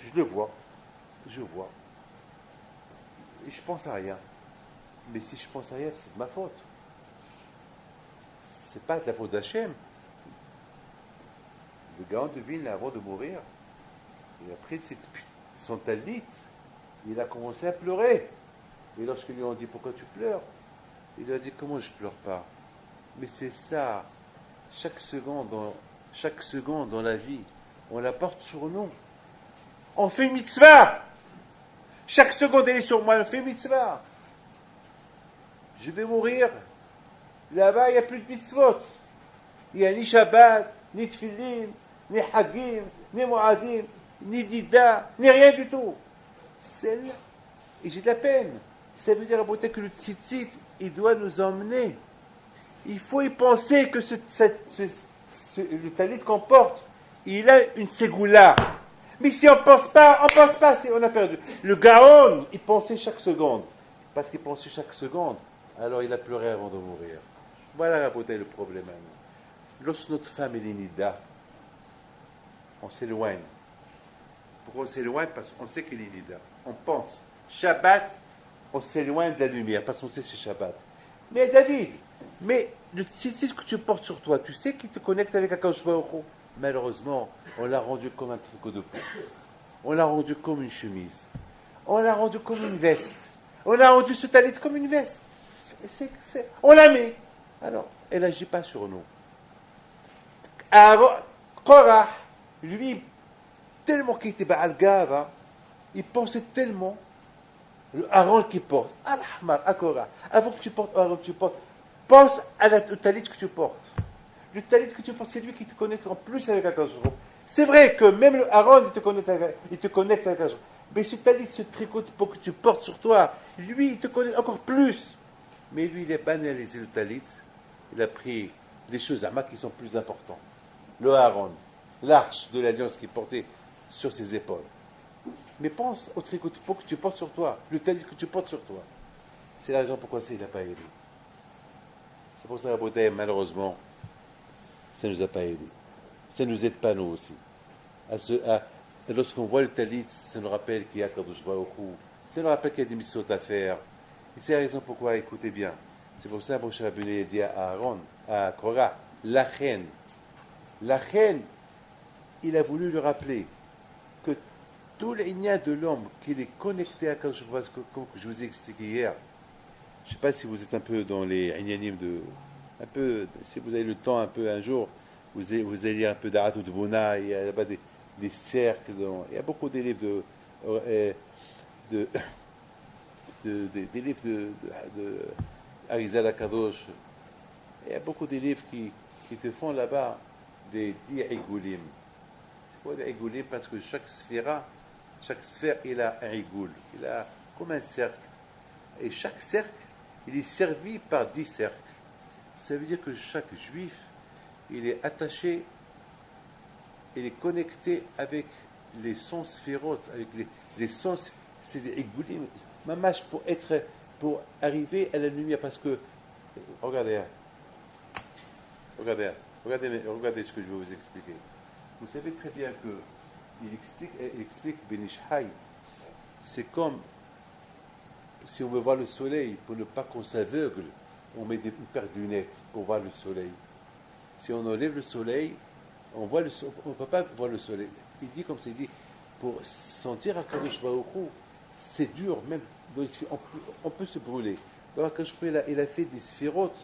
je le vois, et je pense à rien. Mais si je pense à rien, c'est de ma faute. C'est pas de la faute d'Hachem. Le Gaon de Vilne, avant de mourir, il a pris son talit, il a commencé à pleurer. Et lorsqu'ils lui ont dit pourquoi tu pleures, il a dit comment je pleure pas. Mais c'est ça, chaque seconde dans la vie, on la porte sur nous. On fait une mitzvah. Chaque seconde elle est sur moi, on fait une mitzvah. Je vais mourir. Là-bas, il n'y a plus de mitzvot. Il n'y a ni Shabbat, ni Tfilin, ni Hagim, ni Moadim, ni Dida, ni rien du tout. Et j'ai de la peine. Ça veut dire, que le tzitzit, il doit nous emmener. Il faut y penser que le talit qu'on porte, il a une ségoula. Mais si on ne pense pas, on a perdu. Le Gaon, il pensait chaque seconde. Parce qu'il pensait chaque seconde, alors il a pleuré avant de mourir. Voilà le problème. Lorsque notre femme est nida, on s'éloigne. Pourquoi on s'éloigne? Parce qu'on sait qu'elle est nida. On pense. Shabbat, on s'éloigne de la lumière parce qu'on sait que c'est Shabbat. Mais David, le tzitzit que tu portes sur toi, tu sais qu'il te connecte avec Akadosh Baruch Hu. Malheureusement, on l'a rendu comme un tricot de peau. On l'a rendu comme une chemise. On l'a rendu comme une veste. On a rendu ce talit comme une veste. On la met. Alors, elle n'agit pas sur nous. Alors, Korah, lui, tellement qu'il était Baal Gava, il pensait tellement, le Aaron qui porte, Al-Ahmar, à Korah, avant que tu portes Aaron, pense au talit que tu portes. Le talit que tu portes, c'est lui qui te connecte en plus avec Akadosh Baruch Hu. C'est vrai que même le Aaron, il te connecte avec Akadosh Baruch Hu. Mais ce talit, ce tricot que tu portes sur toi, lui, il te connecte encore plus. Mais lui, il a banalisé le talit. Il a pris des choses qui sont plus importantes. Le Aaron, l'arche de l'alliance qui est portée sur ses épaules. Mais pense au tricot que tu portes sur toi, le talit que tu portes sur toi. C'est la raison pourquoi il n'a pas aidé. C'est pour ça que malheureusement, ça ne nous a pas aidé. Ça ne nous aide pas nous aussi. Lorsqu'on voit le talit, ça nous rappelle qu'il y a Kadosh Baruch Hu. Ça nous rappelle qu'il y a des mitzvot à faire. Et c'est la raison pourquoi, écoutez bien, c'est pour ça que Moshe Rabbeinu a dit à Aaron, à Korah, la reine, il a voulu lui rappeler que tout l'igna de l'homme, qu'il est connecté à Kadosh Baruch Hu, comme je vous ai expliqué hier. Je ne sais pas si vous êtes un peu dans les ignanim si vous avez le temps un peu un jour, vous allez lire un peu d'Arat ou de Bona, il y a là-bas des cercles, il y a beaucoup des livres des livres de Arizal Akadosh. Il y a beaucoup de livres qui te font là-bas des 10 Igoulim. C'est quoi des Igoulim? Parce que chaque sphère, il a un Igoul. Il a comme un cercle. Et chaque cercle, il est servi par 10 cercles. Ça veut dire que chaque juif, il est attaché, il est connecté avec les 100 sphérotes, avec les 100, c'est des Igoulim. Mamash pour arriver à la lumière, parce que regardez ce que je vais vous expliquer. Vous savez très bien que il explique Ben Ish Hai, c'est comme si on veut voir le soleil, pour ne pas qu'on s'aveugle, on met une paire de lunettes pour voir le soleil. Si on enlève le soleil, on ne peut pas voir le soleil. Il dit comme ça, il dit, pour sentir à Kadosh Baruch Hu, c'est dur, même, on peut se brûler. Donc, quand il a fait des sphérotes,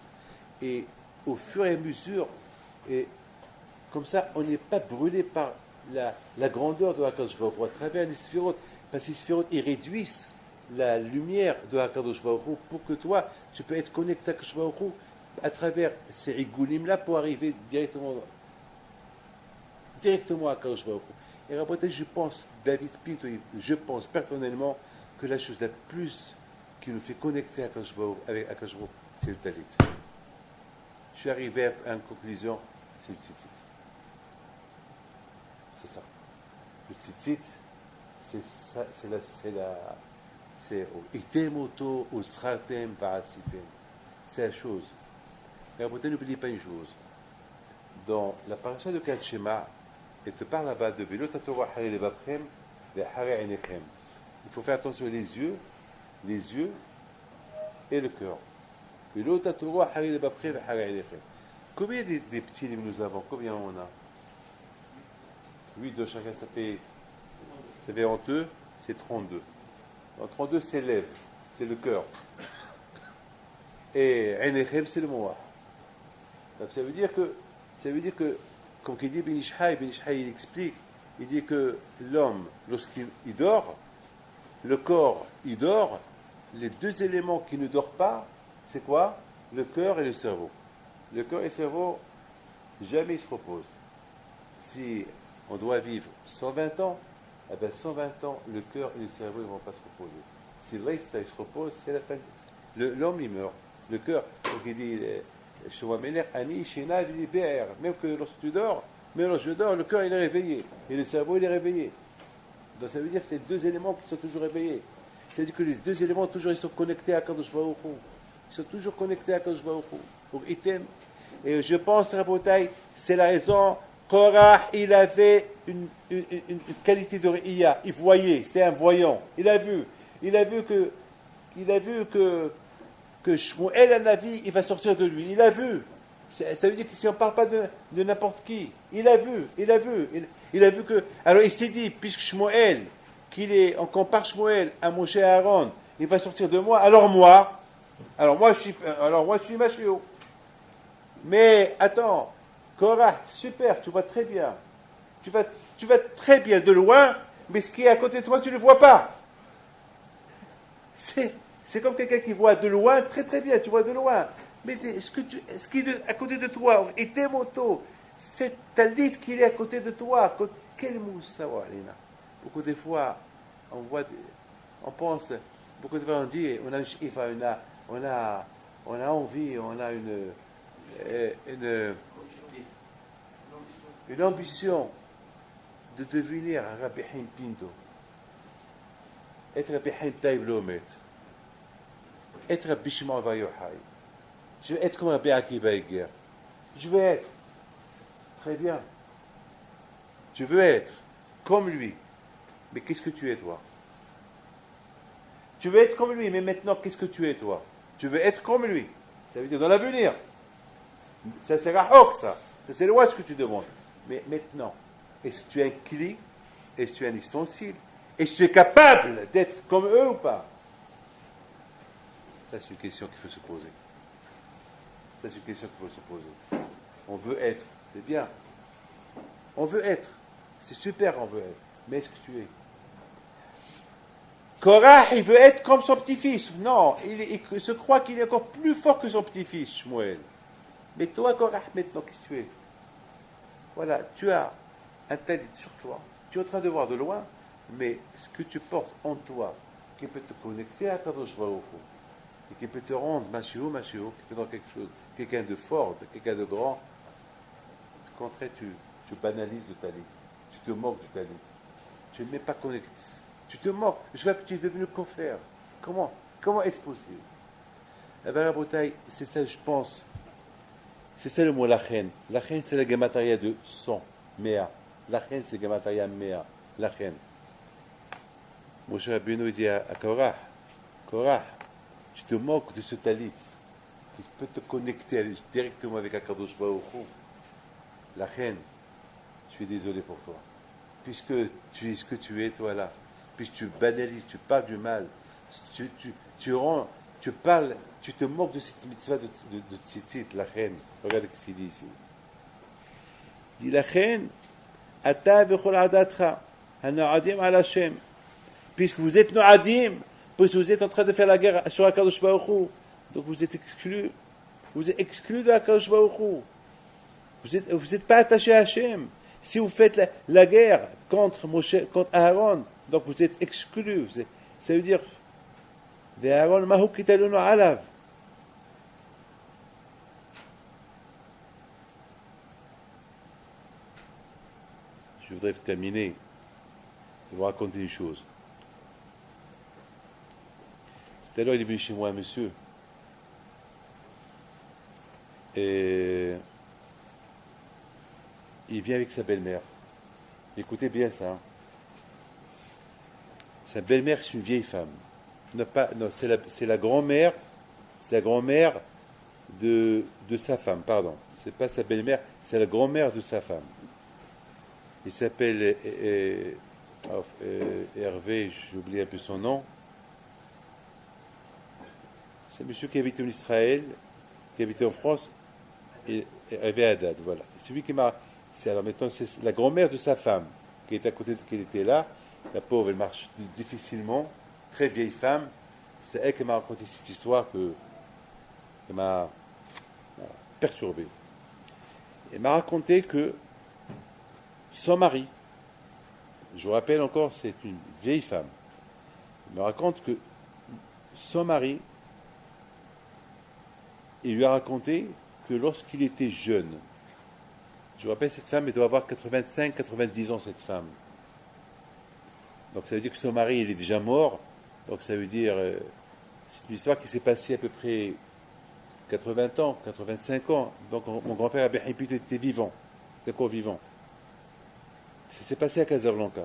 et au fur et à mesure, et comme ça, on n'est pas brûlé par la grandeur de Hakadosh Baruch Hu à travers les sphérotes, parce que les sphérotes, ils réduisent la lumière de Hakadosh Baruch Hu pour que toi, tu peux être connecté à Hakadosh Baruch Hu à travers ces rigoulim-là pour arriver directement à Hakadosh Baruch Hu. Et rapportez, je pense, David Pinto, je pense personnellement que la chose la plus qui nous fait connecter à Hakadosh Baruch Hu, avec Hakadosh Baruch Hu, c'est le talit. Je suis arrivé à une conclusion, c'est le tzitzit. C'est ça. Le tzitzit, c'est item auto ou sratem va'atzitem. C'est la chose. Mais après, n'oubliez pas une chose. Dans la paracha de Kat Shema, il te parle là-bas de Velot Torah Harei Levavchem ve'Harei Einechem. Il faut faire attention les yeux et le cœur. Velot Torah Harei Levavchem ve'Harei Einechem. Combien des petits livres nous avons? Combien on a? 8 de chacun, ça fait en deux, c'est 32. Donc 32, c'est lèvres, c'est le cœur. Et Einechem, c'est le moah. Donc ça veut dire que, comme il dit Ben Ishai, il explique, il dit que l'homme, lorsqu'il dort, le corps, il dort, les deux éléments qui ne dorment pas, c'est quoi? Le cœur et le cerveau. Le cœur et le cerveau, jamais ils se reposent. Si on doit vivre 120 ans, eh bien 120 ans, le cœur et le cerveau ne vont pas se reposer. Si le reste, il se repose, c'est la fin. L'homme, il meurt. Le cœur, donc il dit, même que lorsque tu dors, même lorsque je dors, le cœur il est réveillé et le cerveau il est réveillé. Donc ça veut dire que c'est deux éléments qui sont toujours réveillés. C'est-à-dire que les deux éléments toujours ils sont connectés à Kadosh Baruch Hu. Ils sont toujours connectés à Kadosh Baruch Hu. Donc item. Et je pense, Rabotai, c'est la raison. Korah, il avait une qualité de Riya. Il voyait, c'était un voyant. Il a vu que Shmuel Hanavi, il va sortir de lui. Il a vu. Ça veut dire que si on ne parle pas de n'importe qui, il a vu que. Alors il s'est dit, puisque Shmuel, on compare Shmuel à Moshe Aaron, il va sortir de moi. Alors moi je suis Machio. Mais attends, Korah, super, tu vois très bien. Tu vas très bien de loin, mais ce qui est à côté de toi, tu ne le vois pas. C'est comme quelqu'un qui voit de loin, très très bien, tu vois de loin. Mais ce qui est à côté de toi, et tes motos, c'est talit qui est à côté de toi. Quel moussawa, Lina. Beaucoup de fois, on pense, beaucoup de fois on dit, on a une chifa, on a envie, on a une ambition de devenir un Rabbi Haim Pinto. Être Rabbi Haim Taïb Lomet. Être Rabbi Shimon Bar Yochai. Je veux être comme Rabbi Akiva Eger. Je veux être. Très bien. Tu veux être comme lui. Mais qu'est-ce que tu es, toi? Tu veux être comme lui, mais maintenant, qu'est-ce que tu es, toi? Tu veux être comme lui. Ça veut dire dans l'avenir. Ça, c'est Rahok, ça. Ça, c'est loin ce que tu demandes. Mais maintenant, est-ce que tu es un cli? Est-ce que tu es un ustensile? Est-ce que tu es capable d'être comme eux ou pas? Ça, c'est une question qu'il faut se poser. On veut être, c'est bien. On veut être. C'est super, on veut être. Mais est-ce que tu es? Korah, il veut être comme son petit-fils. Non, il se croit qu'il est encore plus fort que son petit-fils, Shmuel. Mais toi, Korah, maintenant, qu'est-ce que tu es? Voilà, tu as un talit sur toi. Tu es en train de voir de loin, mais ce que tu portes en toi, qui peut te connecter à Kadosh Baruch Hu, et qui peut te rendre Mashiach, qui peut te rendre quelque chose, quelqu'un de fort, quelqu'un de grand, au contraire, tu banalises le talit. Tu te moques du talit. Tu ne mets pas connecté. Tu te moques. Je vois que tu es devenu confère. Comment est-ce possible? Eh bien, Rabotai, c'est ça, je pense. C'est ça le mot lachen. Lachen, c'est la gamataria de 100, mea. Lachen, c'est gamataria mea. Lachen. Moshe Rabbeinu dit à Korah, tu te moques de ce talit qui peut te connecter directement avec Akadosh Baruch Hu. Lachen, je suis désolé pour toi. Puisque tu es ce que tu es, toi là. puis tu banalises, tu parles du mal, tu parles, tu te moques de cette mitzvah de tzitzit, la reine. Regardez ce qu'il dit ici. Il dit la reine, ata v'chol adatcha, hanoadim al Hashem. Puisque vous êtes noadim, puisque vous êtes en train de faire la guerre sur Akadosh Baruch Hu, donc vous êtes exclus. Vous êtes exclus de Akadosh Baruch Hu. Vous n'êtes pas attaché à Hashem. Si vous faites la guerre contre Moshe, contre Aaron, donc vous êtes exclus. Ça veut dire, Aaron mahu kitalunu alav. Je voudrais terminer et vous raconter une chose. Tout à l'heure, il est venu chez moi un monsieur. Et il vient avec sa belle-mère. Écoutez bien ça. Hein. Sa belle-mère, c'est une vieille femme. Non, c'est la grand-mère. C'est la grand-mère de sa femme, pardon. C'est pas sa belle-mère, c'est la grand-mère de sa femme. Il s'appelle Hervé, j'ai oublié un peu son nom. C'est un monsieur qui habitait en Israël, qui habitait en France, et Hervé Haddad, voilà. C'est lui qui m'a... Alors maintenant, c'est la grand-mère de sa femme, qui est à côté de qui était là. La pauvre, elle marche difficilement, très vieille femme. C'est elle qui m'a raconté cette histoire qui m'a perturbé. Elle m'a raconté que son mari, je vous rappelle encore, c'est une vieille femme. Elle me raconte que son mari, il lui a raconté que lorsqu'il était jeune, je vous rappelle, cette femme, elle doit avoir 85-90 ans, cette femme. Donc ça veut dire que son mari, il est déjà mort. Donc ça veut dire, c'est une histoire qui s'est passée à peu près 80 ans, 85 ans. Donc mon grand-père Rabbi Pinto était vivant, était encore vivant. Ça s'est passé à Casablanca.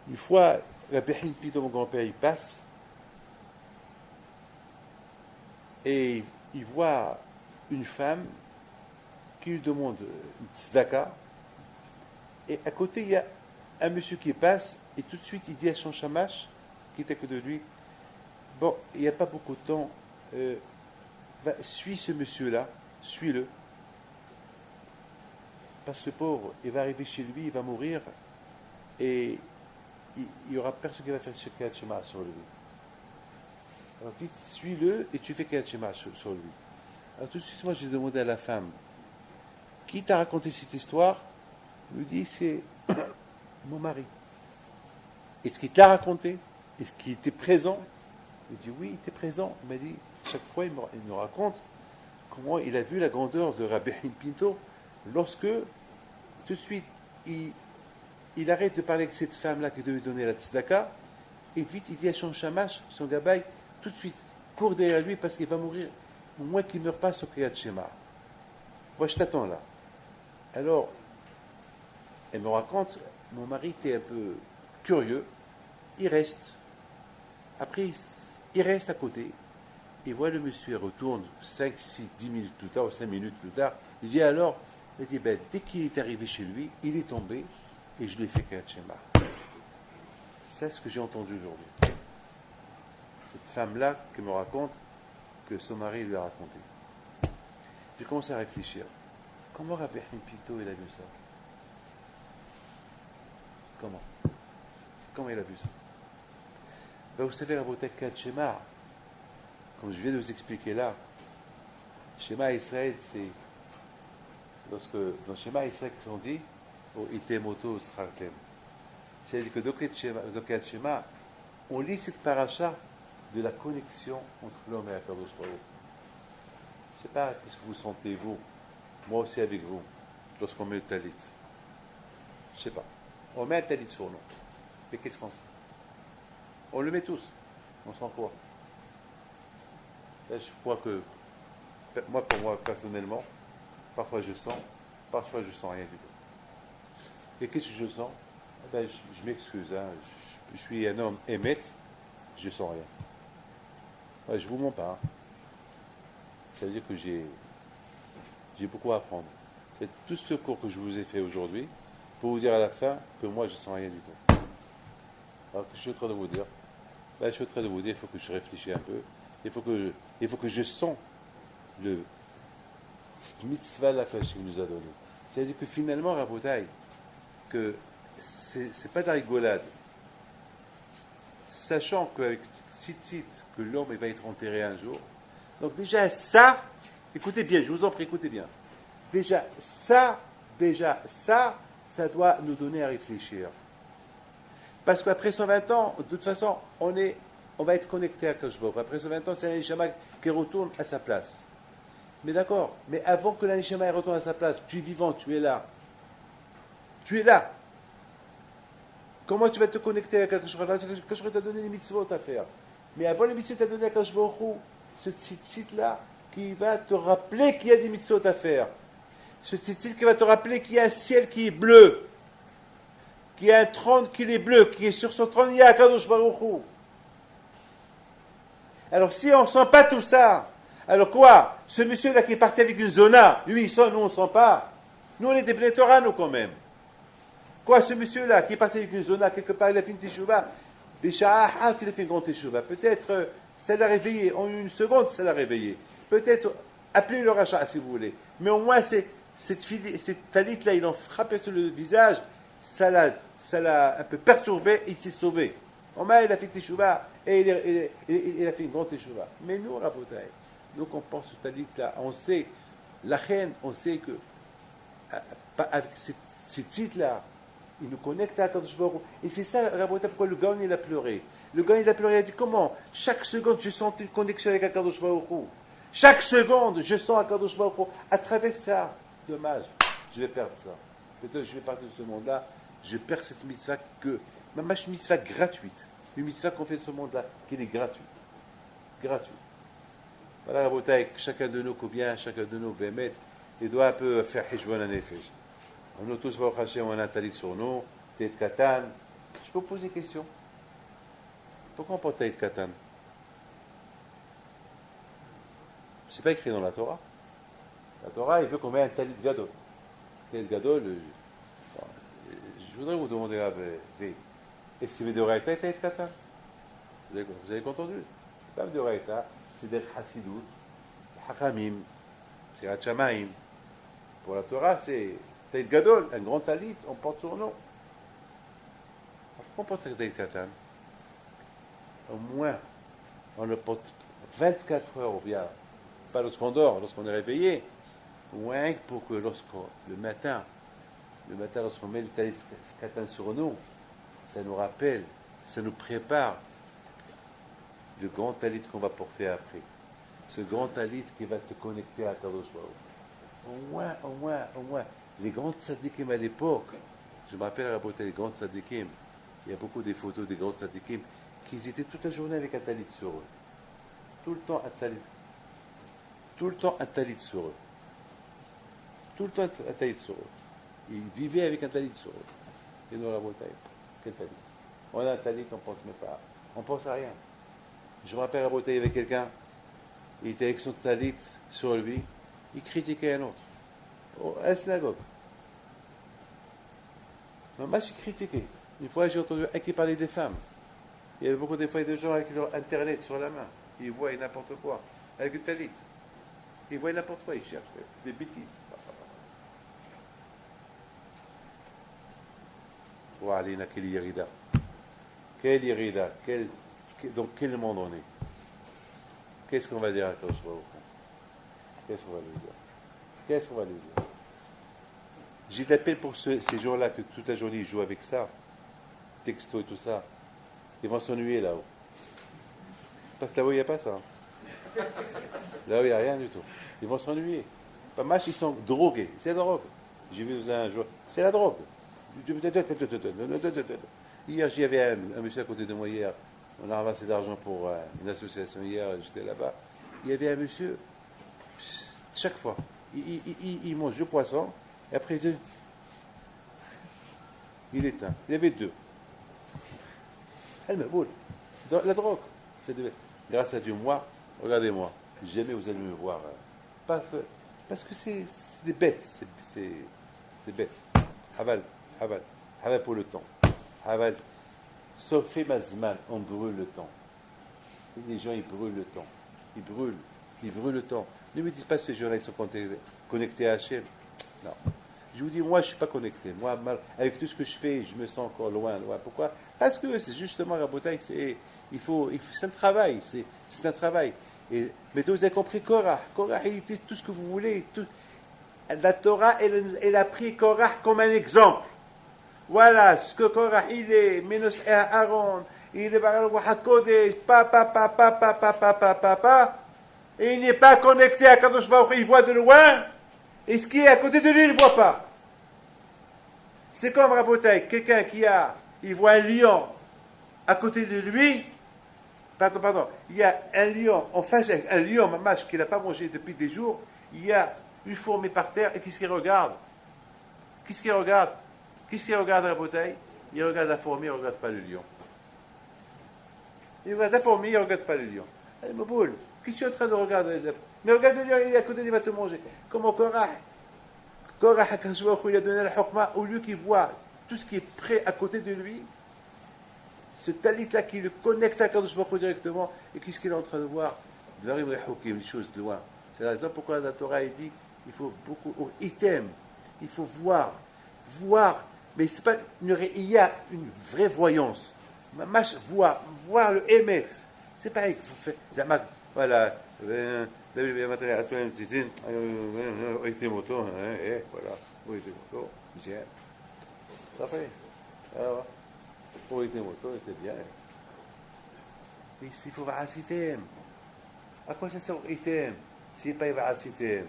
Une fois, Rabbi Pinto, mon grand-père, il passe et il voit une femme qui lui demande une tzedaka, et à côté il y a un monsieur qui passe, et tout de suite il dit à son shamash, qui est à côté de lui, bon, il n'y a pas beaucoup de temps, suis ce monsieur-là, suis-le, parce que le pauvre, il va arriver chez lui, il va mourir, et il n'y aura personne qui va faire ce Kriyat Shema sur lui. Alors vite, suis-le, et tu fais Kriyat Shema sur lui. Alors tout de suite, moi j'ai demandé à la femme, qui t'a raconté cette histoire? Il me dit, c'est mon mari. Est-ce qu'il t'a raconté? Est-ce qu'il était présent? Il dit, oui, il était présent. Il m'a dit, chaque fois, il me raconte comment il a vu la grandeur de Rabbi Pinto lorsque, tout de suite, il arrête de parler avec cette femme-là qui devait donner la tzedaka, et vite, il dit à son shamash, son gabaï, tout de suite, cours derrière lui parce qu'il va mourir, au moins qu'il ne meure pas sur Kriyat Shema. Moi, je t'attends là. Alors, elle me raconte, mon mari était un peu curieux, il reste. Après, il reste à côté, il voit le monsieur, il retourne 5, 6, 10 minutes plus tard, ou 5 minutes plus tard, il dit alors, il dit, dès qu'il est arrivé chez lui, il est tombé, et je lui ai fait Kriyat Shema. C'est ce que j'ai entendu aujourd'hui. Cette femme-là qui me raconte que son mari lui a raconté. J'ai commencé à réfléchir. Comment Rabbi Pinto il a vu ça? Comment il a vu ça? Vous savez, Rabotek Kriyat Shema, comme je viens de vous expliquer là, Shema Israël, c'est lorsque dans Shema Israël qui sont dit, Itemoto Srartem. C'est-à-dire que dans Kriyat Shema, on lit cette paracha de la connexion entre l'homme et la Kadosh Baruch Hu. Je ne sais pas qu'est-ce que vous sentez, vous, moi aussi avec vous, lorsqu'on met le talit. Je ne sais pas. On met un talit sur nous. Mais qu'est-ce qu'on sent? On le met tous. On sent quoi? Là, je crois que, pour moi, personnellement, parfois je sens rien du tout. Et qu'est-ce que je sens? Je m'excuse, hein. Je suis un homme émette, je sens rien. Ouais, je vous mens pas. Hein. Ça veut dire que j'ai beaucoup à apprendre. C'est tout ce cours que je vous ai fait aujourd'hui pour vous dire à la fin que moi je sens rien du tout. Alors que je suis en train de vous dire, je suis en train de vous dire, il faut que je réfléchisse un peu, il faut que je sens cette mitzvah-là que Hachem nous a donnée. C'est-à-dire que finalement, Rabotai, que c'est pas de la rigolade. Sachant qu'avec Tzitzit, que l'homme va être enterré un jour, donc déjà ça, écoutez bien, je vous en prie, écoutez bien. Déjà ça, ça doit nous donner à réfléchir. Parce qu'après 120 ans, de toute façon, on va être connecté à Kadosh Baruch Hu. Après 120 ans, c'est l'Anishama qui retourne à sa place. Mais d'accord, mais avant que l'Anishama retourne à sa place, tu es vivant, tu es là. Tu es là. Comment tu vas te connecter avec Kadosh Baruch Hu? Kadosh Baruch Hu t'a donné les mitzvot à faire. Mais avant les mitzvot, t'a donné à Kadosh Baruch Hu ce tzitzit-là qui va te rappeler qu'il y a des mitzvot à faire. Ce tzitzit qui va te rappeler qu'il y a un ciel qui est bleu. Qu'il y a un trône qui est bleu, qui est sur son trône, il y a Kadosh Baruch Hu. Alors si on ne sent pas tout ça, alors quoi? Ce monsieur-là qui est parti avec une zona, lui il sent, nous on ne sent pas. Nous on est des Bnei Torah, nous quand même. Quoi, ce monsieur-là qui est parti avec une zona, quelque part il a fait une teshuva, Bisha'ahat il a fait une grande teshuva. Peut-être ça l'a réveillé, en une seconde ça l'a réveillé. Peut-être, appelez le rachat si vous voulez. Mais au moins cette talit-là, il en frappait sur le visage, ça l'a un peu perturbé, il s'est sauvé. Au moins, il a fait teshuva et il a fait une grande teshuva. Mais nous, Rabotai, nous qu'on pense au talit-là, on sait, la reine, on sait que avec ces titres-là, il nous connecte à Kadosh Baruch Hu. Et c'est ça, Rabotai, pourquoi le Gaon il a pleuré. Le Gaon il a pleuré, il a dit comment? Chaque seconde, je sens une connexion avec Kadosh Baruch Hu. Chaque seconde, je sens Kadosh Baruch Hu. À travers ça, dommage, je vais perdre ça. Peut-être que je vais partir de ce monde-là, je perds cette mitzvah même une mitzvah gratuite. Une mitzvah qu'on fait de ce monde-là, qui est gratuite. Gratuite. Voilà, Rabotai, chacun de nous, combien, chacun de nous, Bémet, il doit un peu faire Hishbon HaNefesh. On a tous, Baruch Hashem, on a un talit sur nous, Teit Katan. Je peux vous poser une question? Pourquoi on porte Teit Katan? C'est pas écrit dans la Torah. La Torah, il veut qu'on mette un talit gadol. Talit gadol, je voudrais vous demander, est-ce que c'est de Raïta Teit Katan? Vous avez entendu? C'est pas de Raïta, c'est des Hasidut, c'est Hakamim, c'est Hachamaim. Pour la Torah, c'est Teit Gadol, un grand talit, on porte sur nous. Pourquoi on porte Teit Katan? Au moins, on le porte 24 heures ou bien, pas lorsqu'on dort, lorsqu'on est réveillé, au moins pour que le matin, lorsqu'on met le talit Katan sur nous, ça nous rappelle, ça nous prépare le grand talit qu'on va porter après. Ce grand talit qui va te connecter à Kadosh Baruch Hu. Au moins. Les grands tzadikim à l'époque, je me rappelle à les grands tzadikim, il y a beaucoup des photos des grands tzadikim, qu'ils étaient toute la journée avec un talit sur eux. Tout le temps un talit. Tout le temps un talit sur eux. Tout le temps un talit sur eux. Ils vivaient avec un talit sur eux. Et nous, Rabotai, quel talit? On a un talit, on ne pense même pas. On ne pense à rien. Je me rappelle Rabotai, il y avait quelqu'un, il était avec son talit sur lui, il critiquait un autre. À la synagogue. Moi, j'ai critiqué. Une fois, j'ai entendu un qui parlait des femmes. Il y avait beaucoup de fois de gens avec leur internet sur la main. Ils voient n'importe quoi. Avec une talit. Ils voient n'importe quoi, ils cherchent. Des bêtises. Alina, quelle irida. Quelle irida. Dans quel monde on est? Qu'est-ce qu'on va dire à Kadosh Baruch Hu? Qu'est-ce qu'on va lui dire? J'ai de la peine pour ces gens-là que toute la journée ils jouent avec ça, texto et tout ça. Ils vont s'ennuyer là-haut. Parce que là-haut, il n'y a pas ça. Là-haut, il n'y a rien du tout. Ils vont s'ennuyer. Pas mal, ils sont drogués. C'est la drogue. J'ai vu un jour. C'est la drogue. Hier, il y avait un monsieur à côté de moi hier. On a ramassé de l'argent pour une association hier. J'étais là-bas. Il y avait un monsieur. Chaque fois, il mange le poisson. Et après, il éteint. Il y avait deux. Elle me boule. La drogue. Grâce à Dieu, moi, regardez-moi. Jamais vous allez me voir. Parce que c'est des bêtes. C'est bête. Haval pour le temps. Haval. Sofé Mazman, on brûle le temps. Les gens, ils brûlent le temps. Ils brûlent le temps. Ne me dites pas que ces gens-là, ils sont connectés à Hachem. Non. Je vous dis, moi, je ne suis pas connecté. Moi, avec tout ce que je fais, je me sens encore loin. Pourquoi? Parce que c'est justement, Rabotai, c'est un travail. C'est un travail. Mais vous avez compris, Korah, il était tout ce que vous voulez. La Torah, elle a pris Korah comme un exemple. Voilà ce que Korah, il est, Menos et Aaron, il est Baral Wahakodesh, et il n'est pas connecté à Kadosh Baruch, il voit de loin, et ce qui est à côté de lui, il ne voit pas. C'est comme Rabotai, quelqu'un il voit un lion à côté de lui, il y a un lion, en face, un lion, mamache, qu'il n'a pas mangé depuis des jours, il y a une fourmi par terre, et qu'est-ce qu'il regarde? Qu'est-ce qu'il regarde la bouteille? Il regarde la fourmi, il ne regarde pas le lion. Il regarde la fourmi, il ne regarde pas le lion. Allez, ma boule, qu'est-ce que tu es en train de regarder? Mais regarde le lion, il est à côté, il va te manger. Comment Korah, il a donné la hukma, au lieu qu'il voit tout ce qui est prêt à côté de lui, ce talit-là qui le connecte à Kadosh Baruch Hu directement, et qu'est-ce qu'il est en train de voir? Des choses de loin. C'est la raison pourquoi la Torah dit il faut beaucoup, item, il faut voir, mais c'est pas il y a une vraie voyance. Voir le émet. C'est pareil qu'il faut faire. Zamak, voilà. Voilà. Bien. Ça fait. Alors, c'est bien. Mais il faut voir item. À quoi ça sert item? S'il n'y a pas Ibarat Sitem,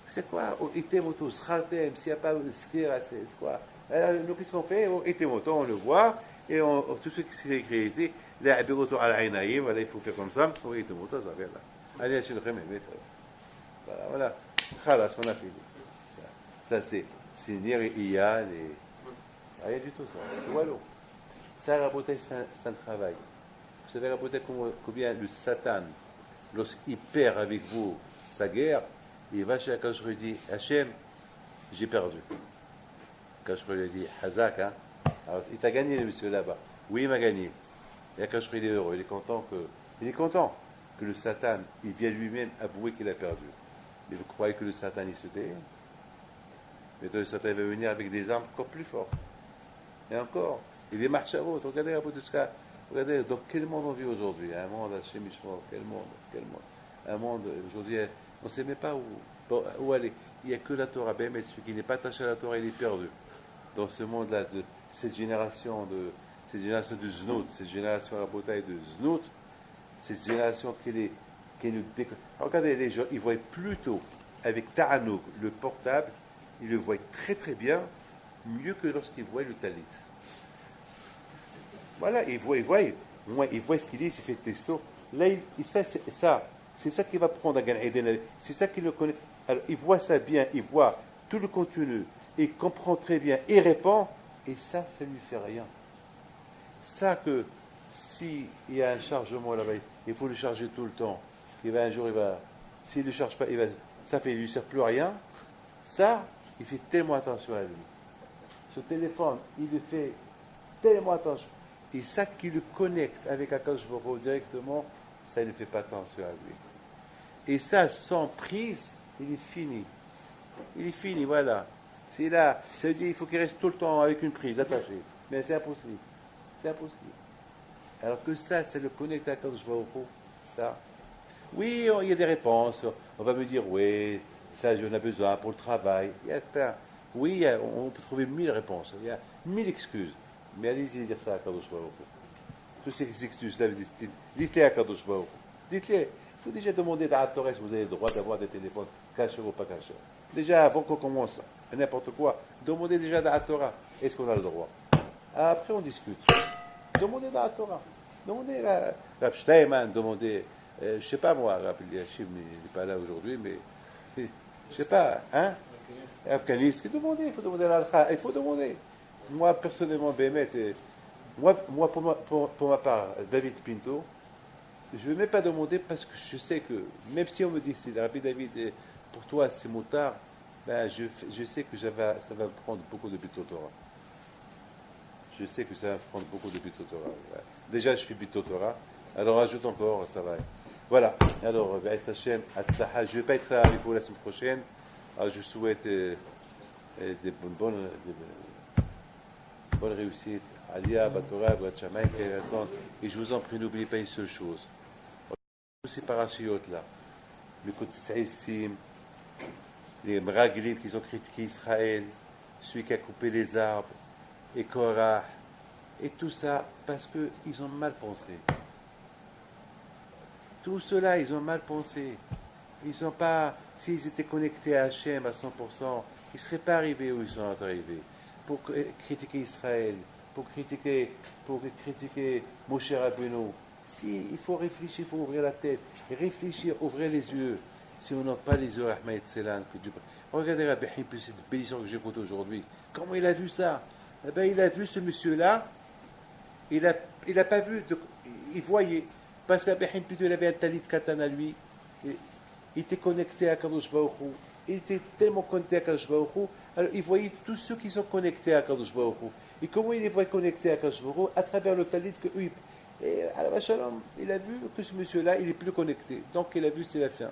c'est quoi? Item auto, Sratem, s'il n'y a pas Skir, c'est quoi? Nous, qu'est-ce qu'on fait? Item auto, on le voit, et tout ce qui s'est écrit ici, là, il faut faire comme ça, Item auto, ça vient là. Allez, je le remets, voilà. Khalas, on a fini. Ça, c'est Nir-Iya, rien du tout, ça. C'est Wallo. Ça, Rabotai, c'est un travail. Vous savez, Rabotai, combien le Satan, lorsqu'il perd avec vous sa guerre, il va chez Akash lui dit Hachem, j'ai perdu. Akash lui dit Hazak, hein? Alors, il t'a gagné le monsieur là-bas. Oui, il m'a gagné. Et Akash il est heureux, il est content que le Satan, il vient lui-même avouer qu'il a perdu. Mais vous croyez que le Satan, il se tait? Mais le Satan va venir avec des armes encore plus fortes. Et encore, il est marchavot. Regardez un peu tout ce cas. Regardez, dans quel monde on vit aujourd'hui? Un monde à Shemishmo, quel monde? Un monde, aujourd'hui, on ne sait même pas où aller. Il n'y a que la Torah. Mais celui qui n'est pas attaché à la Torah, il est perdu. Dans ce monde-là, de cette génération de Znout, cette génération Rabotai de Znout, cette génération qui nous déconne. Regardez, les gens, ils voient plutôt avec Ta'anouk, le portable, ils le voient très très bien, mieux que lorsqu'ils voient le talit. Voilà, il voit ce qu'il dit, il fait testo. Là, c'est ça qu'il va prendre à Gan Eden. C'est ça qu'il le connaît. Alors, il voit ça bien, il voit tout le contenu, il comprend très bien, il répond, et ça ne lui fait rien. Ça que, s'il y a un chargement là-bas, il faut le charger tout le temps. S'il ne le charge pas, il ne lui sert plus à rien. Ça, il fait tellement attention à lui. Ce téléphone, il le fait tellement attention. Et ça qui le connecte avec Akash Baruch Hu directement, ça ne fait pas attention à lui. Et ça, sans prise, il est fini. Il est fini, voilà. C'est là, ça veut dire qu'il faut qu'il reste tout le temps avec une prise attachée. Mais c'est impossible. C'est impossible. Alors que ça, c'est le connecter à Akash Baruch Hu. Ça. Oui, il y a des réponses. On va me dire, oui, ça, j'en ai besoin pour le travail. Il y a plein. Oui, on peut trouver 1000 réponses. Il y a 1000 excuses. Mais allez-y dire ça à Kadosh Baruch Hu. Toutes ces excuses-là, dites-les à Kadosh Baruch Hu. Dites-les. Il faut déjà demander à Torres si vous avez le droit d'avoir des téléphones cachés ou pas cachés. Déjà, avant qu'on commence n'importe quoi, demandez déjà à Torah. Est-ce qu'on a le droit? Après, on discute. Demandez à Torah. Demandez à Rab Steinman, demandez, je ne sais pas moi, Rab Eliashim, il n'est pas là aujourd'hui, mais je ne sais pas, hein? Rab Kanis, il faut demander à l'Alcha, il faut demander. Moi, personnellement, Bémet, moi pour ma part, David Pinto, je ne vais même pas demander parce que je sais que, même si on me dit c'est Rabbi David, pour toi c'est motard, ben je sais que ça va prendre beaucoup de buts au Torah. Je sais que ça va prendre beaucoup de Bitotora. Déjà, je fais Bitotora. Alors, ajoute encore, ça va. Voilà. Alors, je ne vais pas être là avec vous la semaine prochaine. Alors, je souhaite des bonnes réussites. Alia, Batora, Bratchamaï, et je vous en prie, n'oubliez pas une seule chose. Tous ces parachutes-là, le Kotsissim, les Mraglim qui ont critiqué Israël, celui qui a coupé les arbres, et Korah, et tout ça parce qu'ils ont mal pensé. Tout cela, ils ont mal pensé. Ils n'ont pas, s'ils étaient connectés à Hachem à 100%, ils ne seraient pas arrivés où ils sont arrivés. Pour critiquer Israël, pour critiquer Moshe Rabbeinu. Si, il faut réfléchir, il faut ouvrir la tête, réfléchir, ouvrir les yeux. Si on n'a pas les yeux, Ahmed Tselan, regardez Rabbi Hippus, cette bénédiction que j'écoute aujourd'hui. Comment il a vu ça? Eh bien, il a vu ce monsieur-là, il a pas vu, il voyait, parce que Rabbi Hippus, il avait un talit katan à lui, il était connecté à Kadosh Baruch Hu, il était tellement connecté à Kadosh Baruch Hu, alors il voyait tous ceux qui sont connectés à Kadosh Baruch Hu. Et comment il les voit connectés à Kadosh Baruch Hu? À travers le talit que eux, et alors, Shalom, il a vu que ce monsieur-là, il est plus connecté. Donc, il a vu, c'est la fin.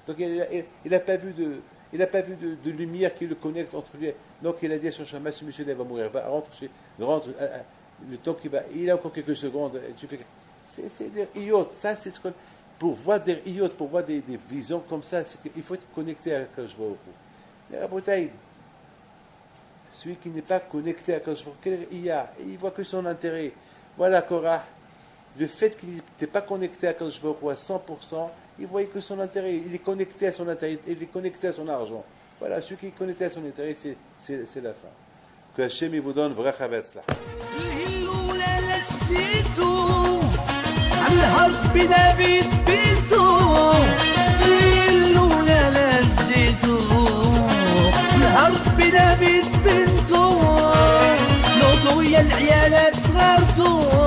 Donc, il n'a pas vu de lumière qui le connecte entre lui. Donc, il a dit à son chemin, ce monsieur-là va mourir. Rentre, le temps qu'il va. Il a encore quelques secondes. C'est des iotes. Ça, c'est ce qu'on. Pour voir des iotes, pour voir des visions comme ça, il faut être connecté à Kadosh Baruch Hu. Mais à Bretagne, celui qui n'est pas connecté à Kadosh Baruch Hu, il voit que son intérêt. Voilà, Korah. Le fait qu'il n'était pas connecté à Kadosh Baruch Hu à 100%, il voyait que son intérêt, il est connecté à son intérêt, il est connecté à son argent. Voilà, celui qui est connecté à son intérêt, c'est la fin. Que Hachem vous donne bracha v'atzlacha. العيالات صغرتو